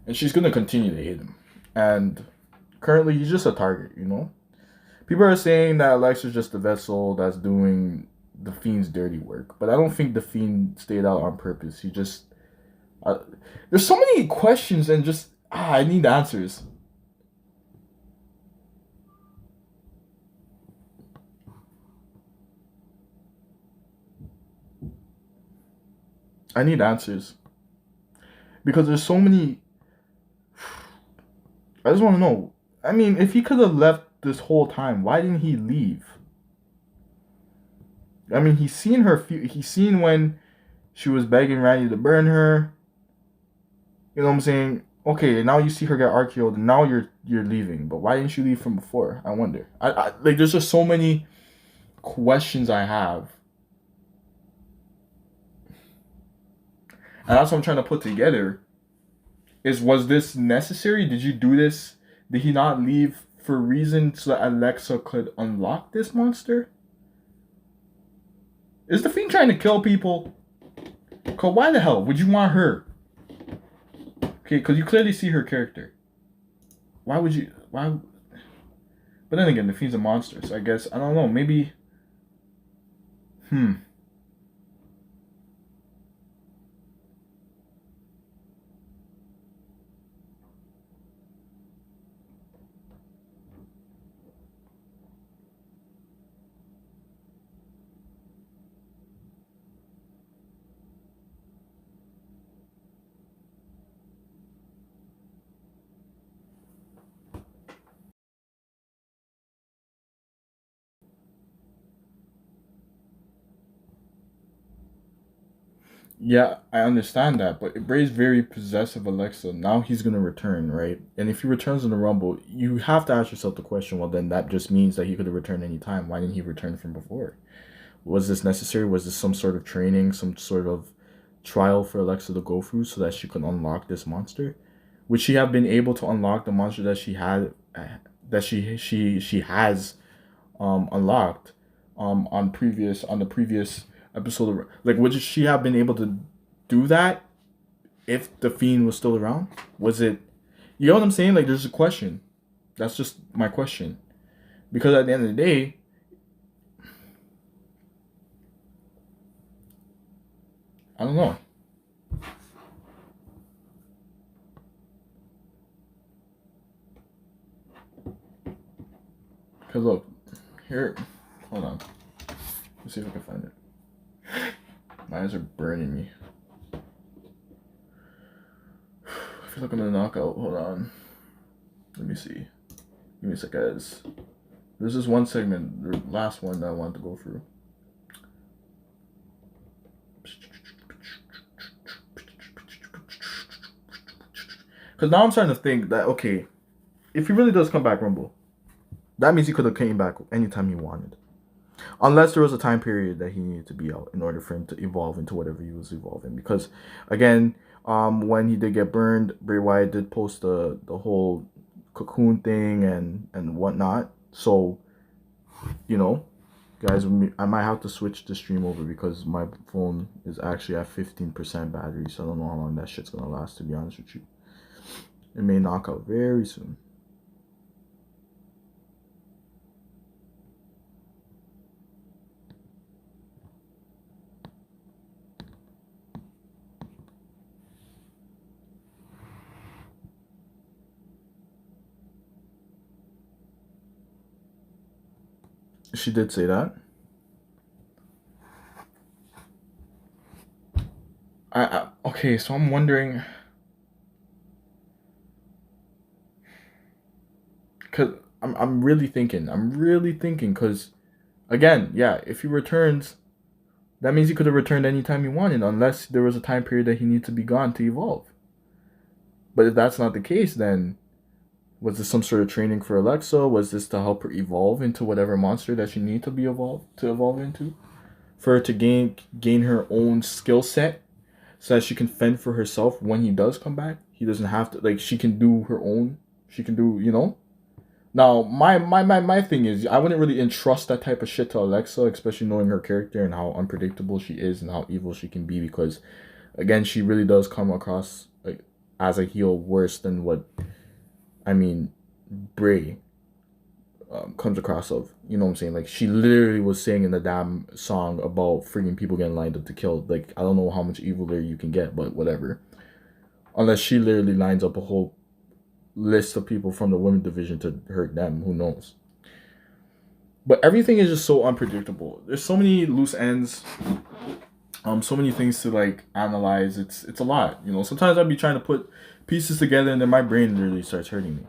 And she's going to continue to hate him. And currently, he's just a target, you know? People are saying that Alexa's just a vessel that's doing the Fiend's dirty work. But I don't think the Fiend stayed out on purpose. He just... there's so many questions and just... I need answers. I need answers. Because there's so many... I just want to know. I mean, if he could have left this whole time, why didn't he leave? I mean, he's seen her... He's seen when she was begging Randy to burn her. You know what I'm saying? Okay, now you see her get RKO'd, and now you're leaving. But why didn't you leave from before? I wonder. I like, there's just so many questions I have. And that's what I'm trying to put together. Was this necessary? Did you do this? Did he not leave for a reason so that Alexa could unlock this monster? Is the Fiend trying to kill people? Cause why the hell would you want her? Okay, because you clearly see her character. Why would you? Why? But then again, the Fiend's a monster, so I guess I don't know. Maybe. Yeah, I understand that, but Bray's very possessive Alexa. Now he's gonna return, right? And if he returns in the Rumble, you have to ask yourself the question, well then that just means that he could have returned any time. Why didn't he return from before? Was this necessary? Was this some sort of training, some sort of trial for Alexa to go through so that she could unlock this monster? Would she have been able to unlock the monster that she had that she has unlocked on the previous episode? Like, would she have been able to do that if the Fiend was still around? Was it, you know what I'm saying? Like, there's a question. That's just my question, because at the end of the day, I don't know. Because look, here, hold on. Let's see if I can find it. My eyes are burning me. I feel like I'm gonna knock out. Hold on. Let me see. Give me a sec, guys. There's this one segment, the last one that I wanted to go through. Because now I'm starting to think that, okay, if he really does come back Rumble, that means he could have came back anytime he wanted. Unless there was a time period that he needed to be out in order for him to evolve into whatever he was evolving. Because, again, when he did get burned, Bray Wyatt did post the whole cocoon thing and whatnot. So, you know, guys, I might have to switch the stream over because my phone is actually at 15% battery. So I don't know how long that shit's going to last, to be honest with you. It may knock out very soon. She did say that. Okay, so I'm wondering, cause I'm really thinking, cause again, yeah, if he returns, that means he could have returned anytime he wanted, unless there was a time period that he needed to be gone to evolve. But if that's not the case, then was this some sort of training for Alexa? Was this to help her evolve into whatever monster that she needed to evolve into? For her to gain her own skill set so that she can fend for herself when he does come back. He doesn't have to, like, she can do her own. She can do, you know? Now, my thing is, I wouldn't really entrust that type of shit to Alexa, especially knowing her character and how unpredictable she is and how evil she can be, because, again, she really does come across like as a heel worse than what, I mean, Bray comes across of. You know what I'm saying? Like, she literally was saying in the damn song about freaking people getting lined up to kill. Like, I don't know how much evil there you can get, but whatever. Unless she literally lines up a whole list of people from the women's division to hurt them, who knows? But everything is just so unpredictable. There's so many loose ends, so many things to like analyze. It's a lot, you know. Sometimes I'd be trying to put pieces together and then my brain literally starts hurting me.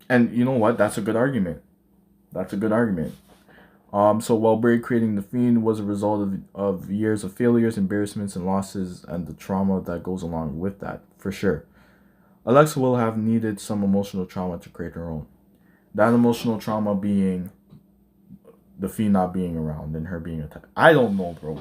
And you know what? That's a good argument. So while Bray creating the Fiend was a result of years of failures, embarrassments, and losses, and the trauma that goes along with that, for sure. Alexa will have needed some emotional trauma to create her own. That emotional trauma being the Fiend not being around and her being attacked. I don't know, bro.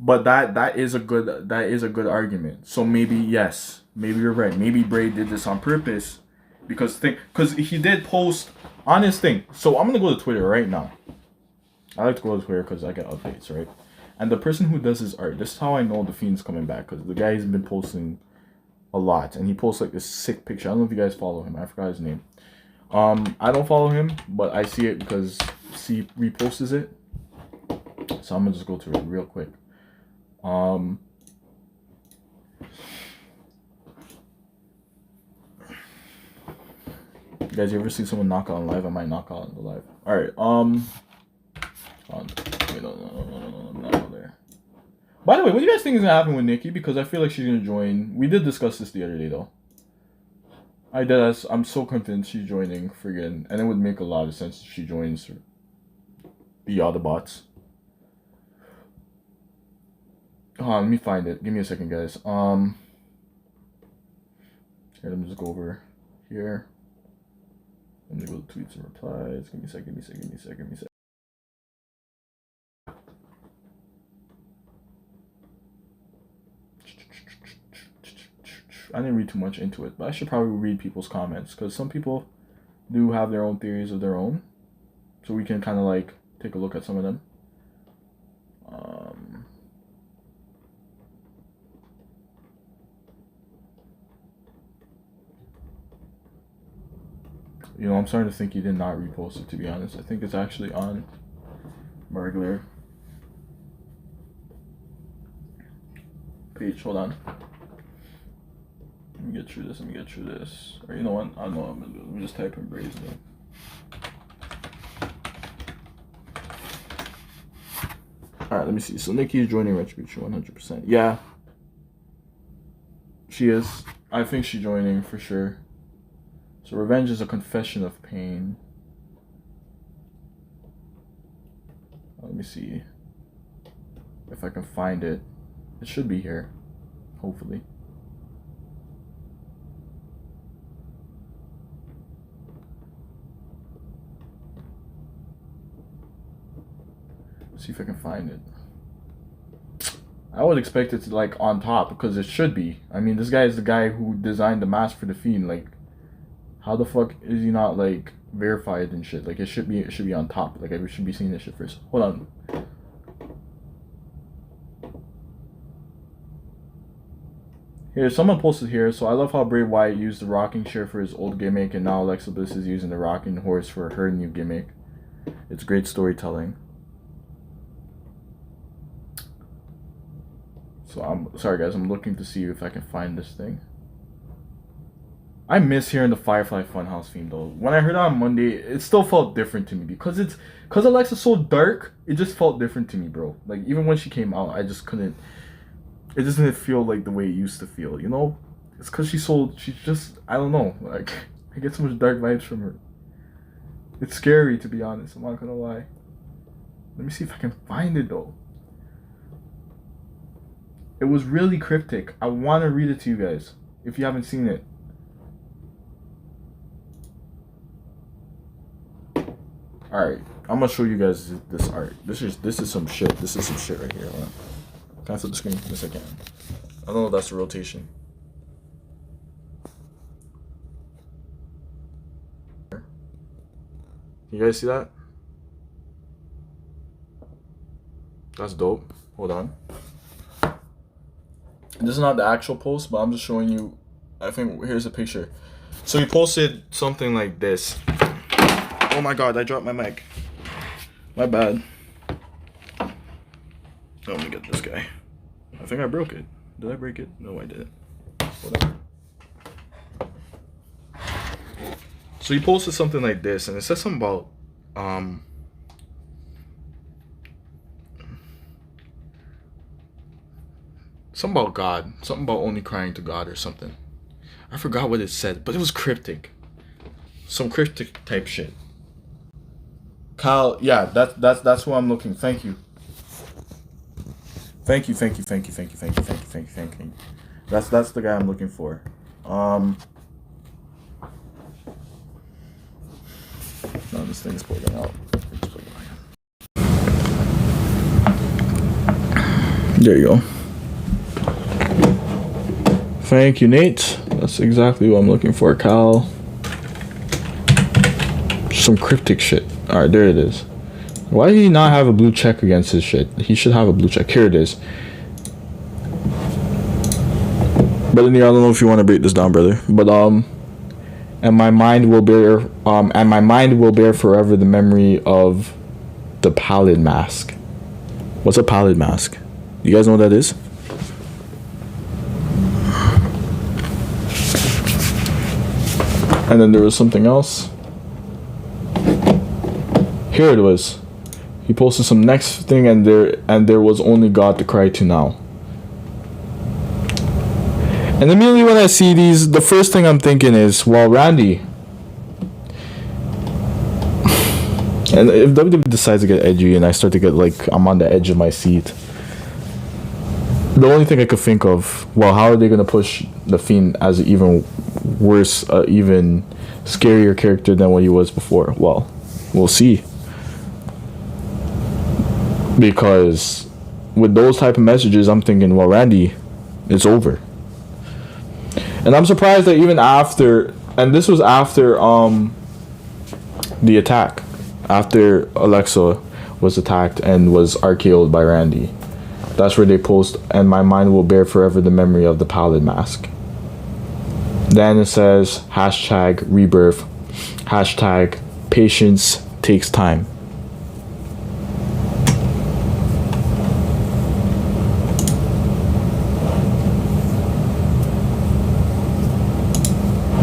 But that is a good argument. So maybe yes, maybe you're right. Maybe Bray did this on purpose because he did post on his thing. So I'm gonna go to Twitter right now. I like to go to Twitter because I get updates, right? And the person who does his art, this is how I know the Fiend's coming back, because the guy's been posting a lot, and he posts like this sick picture. I don't know if you guys follow him. I forgot his name. I don't follow him, but I see it because he reposts it. So I'm gonna just go to it real quick. Guys, you ever see someone knock out on live? I might knock out on the live. All right. Wait, no, I'm not there. By the way, what do you guys think is gonna happen with Nikki? Because I feel like she's gonna join. We did discuss this the other day, though. I'm so convinced she's joining. Friggin', and it would make a lot of sense if she joins the other bots. Let me find it. Give me a second, guys. Here, let me just go over here. Let me go to tweets and replies. Give me a second. I didn't read too much into it, but I should probably read people's comments, because some people do have their own theories of their own. So we can kind of like take a look at some of them. You know, I'm starting to think he did not repost it, to be honest. I think it's actually on my regular page. Hold on. Let me get through this. Or you know what? I don't know what I'm gonna do. Let me just type in Bray's name. Alright, let me see. So Nikki is joining Retribution 100%. Yeah. She is. I think she's joining for sure. So revenge is a confession of pain. Let me see if I can find it. It should be here, hopefully. Let's see if I can find it. I would expect it to like on top, because it should be. I mean, this guy is the guy who designed the mask for the Fiend. Like, how the fuck is he not like verified and shit? Like, it should be on top. Like, I should be seeing this shit first. Hold on. Here, someone posted here. So I love how Bray Wyatt used the rocking chair for his old gimmick, and now Alexa Bliss is using the rocking horse for her new gimmick. It's great storytelling. So I'm sorry, guys. I'm looking to see if I can find this thing. I miss hearing the Firefly Funhouse theme though. When I heard it on Monday, it still felt different to me, because Alexa's so dark. It just felt different to me, bro. Like, even when she came out, I just couldn't. It just didn't feel like the way it used to feel, you know? It's because she's just, I don't know. Like, I get so much dark vibes from her. It's scary, to be honest. I'm not gonna lie. Let me see if I can find it though. It was really cryptic. I want to read it to you guys if you haven't seen it. Alright, I'm gonna show you guys this art. This is some shit. This is some shit right here. Hold on. Can I flip the screen? Yes, I can. I don't know if that's the rotation. You guys see that? That's dope. Hold on. This is not the actual post, but I'm just showing you. I think here's a picture. So he posted something like this. Oh my god, I dropped my mic. My bad. Let me get this guy. I think I broke it. Did I break it? No, I didn't. Whatever. So he posted something like this, and it says something about something about God, something about only crying to God or something. I forgot what it said, but it was cryptic. Some cryptic type shit. Kyle, yeah, that's who I'm looking. Thank you. Thank you. That's the guy I'm looking for. No, this thing is plugging out. There you go. Thank you, Nate. That's exactly what I'm looking for, Cal. Some cryptic shit. Alright, there it is. Why did he not have a blue check against his shit? He should have a blue check. Here it is. But in here, I don't know if you want to break this down, brother. But and my mind will bear forever the memory of the pallid mask. What's a pallid mask? You guys know what that is? And then there was something else. Here it was. He posted some next thing, and there was only God to cry to now. And immediately when I see these, the first thing I'm thinking is, well, Randy. And if WWE decides to get edgy and I start to get like I'm on the edge of my seat, the only thing I could think of, well, how are they gonna push the Fiend as an even worse, even scarier character than what he was before? Well, we'll see. Because with those type of messages, I'm thinking, well, Randy, it's over. And I'm surprised that even after, and this was after the attack, after Alexa was attacked and was RKO'd by Randy. That's where they post, and my mind will bear forever the memory of the pallid mask. Then it says hashtag rebirth, hashtag patience takes time.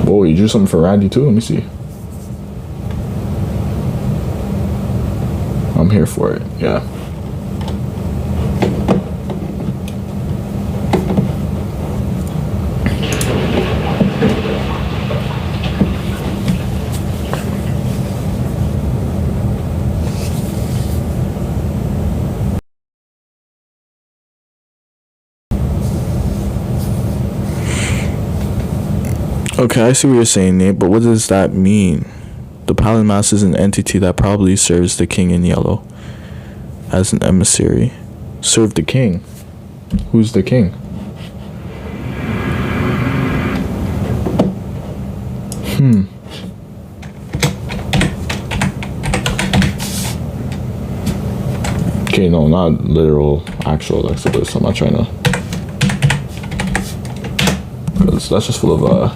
Oh, you drew something for Randy too? Let me see. I'm here for it, yeah. Okay, I see what you're saying, Nate, but what does that mean? The Pallid Mask is an entity that probably serves the king in yellow as an emissary. Serve the king? Who's the king? Okay, no, not literal, actual Alexa Bliss. I'm not trying to... because that's just full of,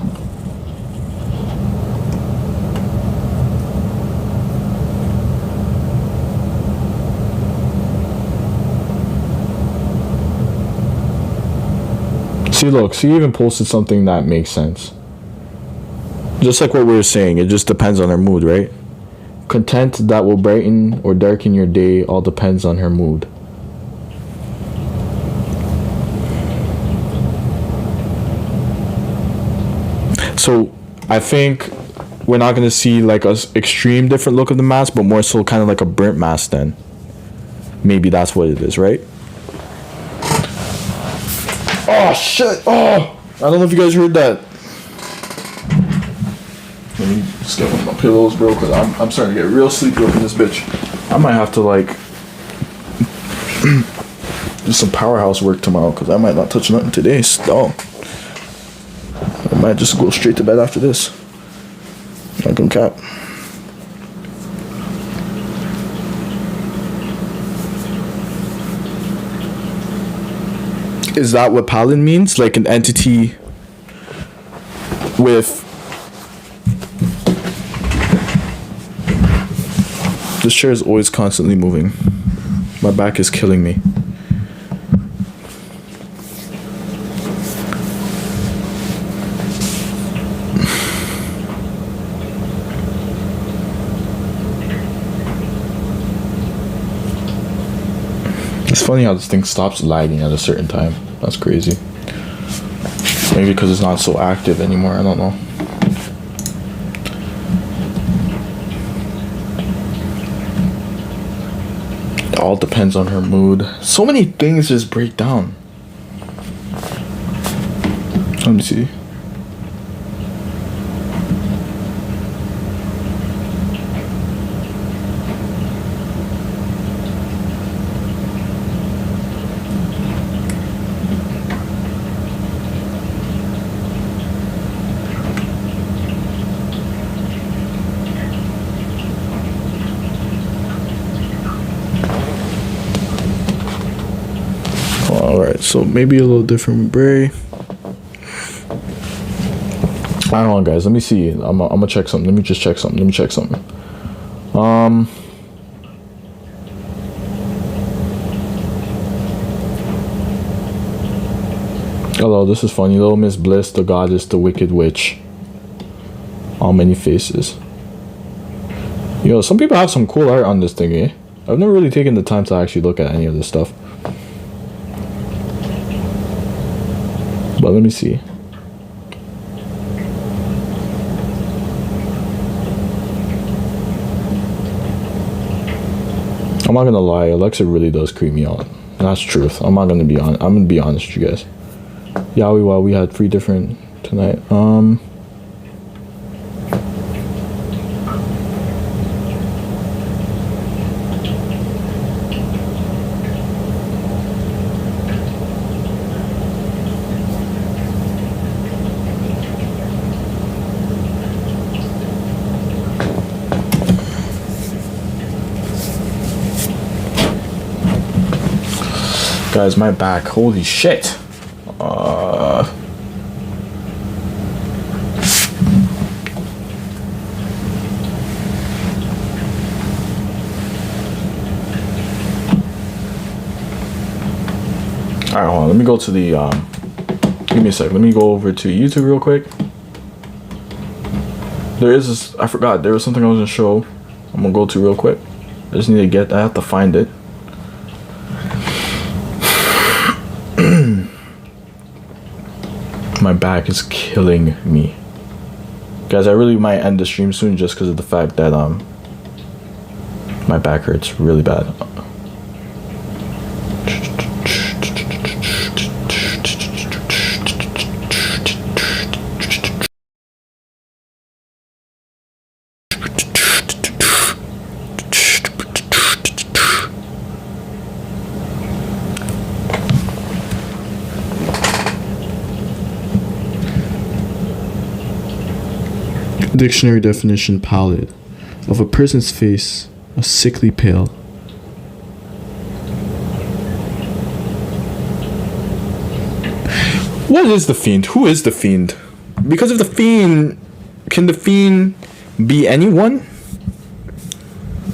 See, look, she even posted something that makes sense. Just like what we were saying, it just depends on her mood, right? Content that will brighten or darken your day all depends on her mood. So, I think we're not going to see like a extreme different look of the mask, but more so kind of like a burnt mask then. Maybe that's what it is, right? Oh, shit. Oh, I don't know if you guys heard that. Let me just get one of my pillows, bro, because I'm starting to get real sleepy up in this bitch. I might have to, like, do some powerhouse work tomorrow, because I might not touch nothing today. Still. I might just go straight to bed after this. Not gonna cap. Is that what Pallid means? Like an entity with... This chair is always constantly moving. My back is killing me. It's funny how this thing stops lagging at a certain time. That's crazy. Maybe because it's not so active anymore. I don't know. It all depends on her mood. So many things just break down. Let me see. Alright, so maybe a little different with Bray. I don't know, guys. Let me see. I'm gonna check something. Let me just check something. Let me check something. Hello, this is funny. Little Miss Bliss, the goddess, the wicked witch. All many faces. Yo, some people have some cool art on this thing, eh? I've never really taken the time to actually look at any of this stuff. But let me see. I'm not gonna lie, Alexa really does creep me out. That's truth. I'm gonna be honest with you guys. Yowie, wow, we had 3 different tonight. Guys, my back, holy shit. Alright, hold on, let me go to the, give me a sec, let me go over to YouTube real quick. There is this, I forgot, there was something I was gonna show. I'm gonna go to real quick. I just need to I have to find it. My back is killing me. Guys, I really might end the stream soon just because of the fact that my back hurts really bad. Dictionary definition: pallid, of a person's face, a sickly pale. What is the Fiend? Who is the Fiend? Because of the Fiend, can the Fiend be anyone?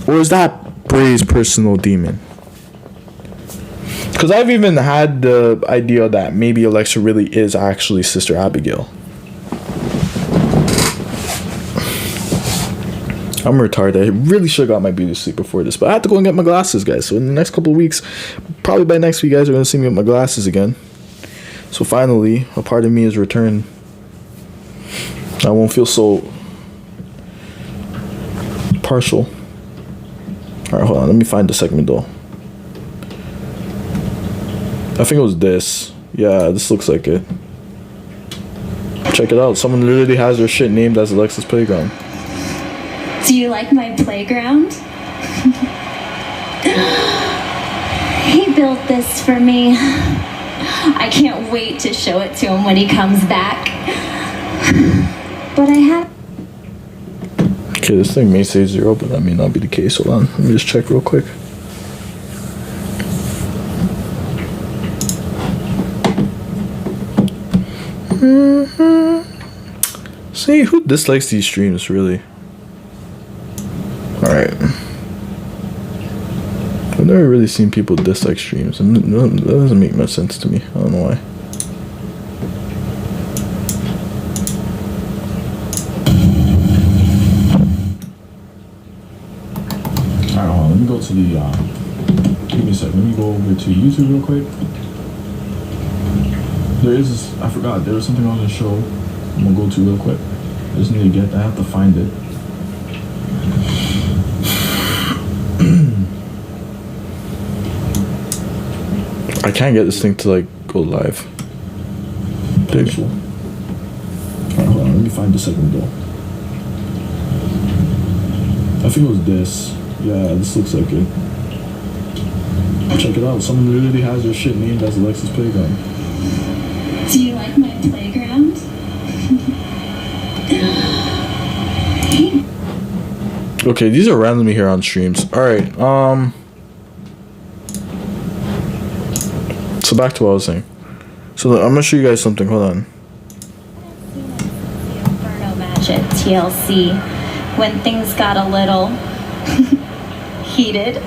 Or is that Bray's personal demon? Because I've even had the idea that maybe Alexa really is actually Sister Abigail. I'm retarded. I really should have got my beauty sleep before this, but I have to go and get my glasses, guys. So in the next couple of weeks, probably by next week, you guys are going to see me with my glasses again. So finally, a part of me is returned. I won't feel so partial. Alright, hold on. Let me find the segment though. I think it was this. Yeah, this looks like it. Check it out. Someone literally has their shit named as Alexa's Playground. Do you like my playground? He built this for me. I can't wait to show it to him when he comes back. But I have... Okay, this thing may say 0, but that may not be the case. Hold on. Let me just check real quick. See, who dislikes these streams, really? Alright. I've never really seen people dislike streams. And that doesn't make much sense to me. I don't know why. Alright, hold on. Let me go to the, give me a sec. Let me go over to YouTube real quick. There is this, I forgot, there was something on the show I'm gonna go to real quick. I just need to I have to find it. I can't get this thing to like go live. Alright, hold on, let me find the second though. I think it was this. Yeah, this looks like it. Check it out. Someone literally has their shit named as Alexa's Playground. Do you like my playground? Okay, these are randomly here on streams. Alright, So back to what I was saying. So I'm gonna show you guys something. Hold on. The Inferno match at TLC when things got a little heated.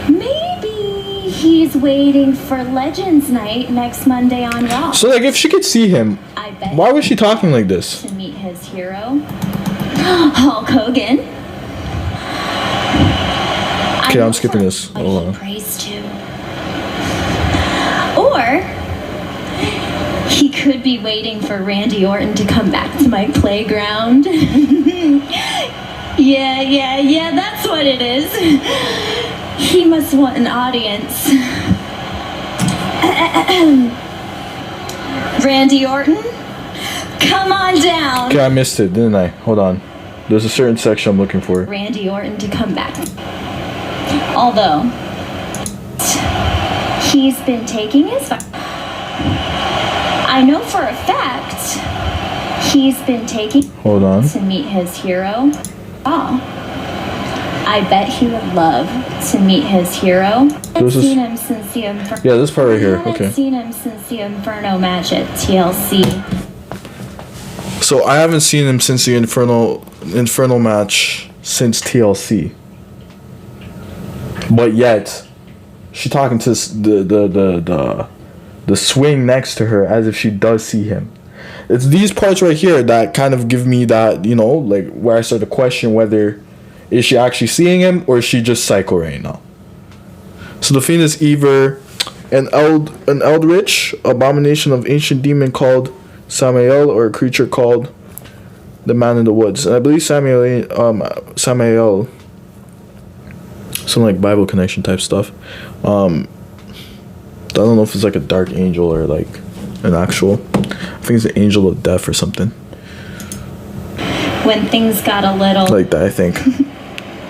Maybe he's waiting for Legends Night next Monday on Raw. So like, if she could see him, I bet why was she talking like this? to meet his hero, Hulk Hogan. Okay, I'm skipping this. What Hold he on. prays to. Or he could be waiting for Randy Orton to come back to my playground. Yeah, that's what it is. He must want an audience. Randy Orton, come on down. Okay, I missed it, didn't I? Hold on. There's a certain section I'm looking for. Randy Orton to come back. Although, he's been taking his... I know for a fact he's been taking... Hold on. to meet his hero. Oh, I bet he would love to meet his hero. This is- Seen him since the Inferno. Yeah, this part right here. I haven't Okay. seen him since the Inferno match at TLC. So I haven't seen him since the Infernal match since TLC. But yet, she talking to the swing next to her as if she does see him. It's these parts right here that kind of give me that, you know, like where I start to question whether is she actually seeing him or is she just psycho right now. So the Fiend is either an eldritch abomination of ancient demon called Samael or a creature called the Man in the Woods. And I believe Samael, some like Bible connection type stuff. I don't know if it's like a dark angel or like an actual. I think it's an angel of death or something When things got a little like that. I think.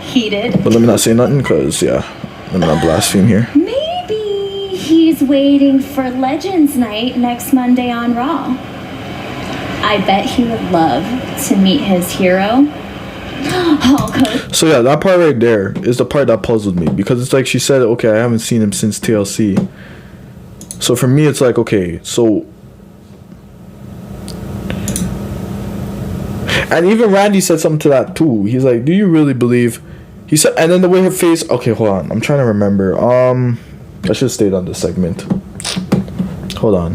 heated. But let me not say nothing, because yeah, let me not blaspheme here. Maybe he's waiting for Legends Night next Monday on Raw. I bet he would love to meet his hero. Hulk Hogan. So yeah, that part right there is the part that puzzled me, because it's like she said, okay, I haven't seen him since TLC. So for me, it's like, okay, so. And even Randy said something to that too. He's like, do you really believe? He said, and then the way her face. Okay, hold on. I'm trying to remember. I should have stayed on this segment. Hold on.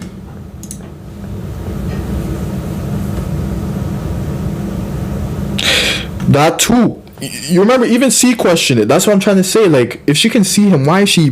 That too. You remember, even C questioned it. That's what I'm trying to say. Like, if she can see him, why is she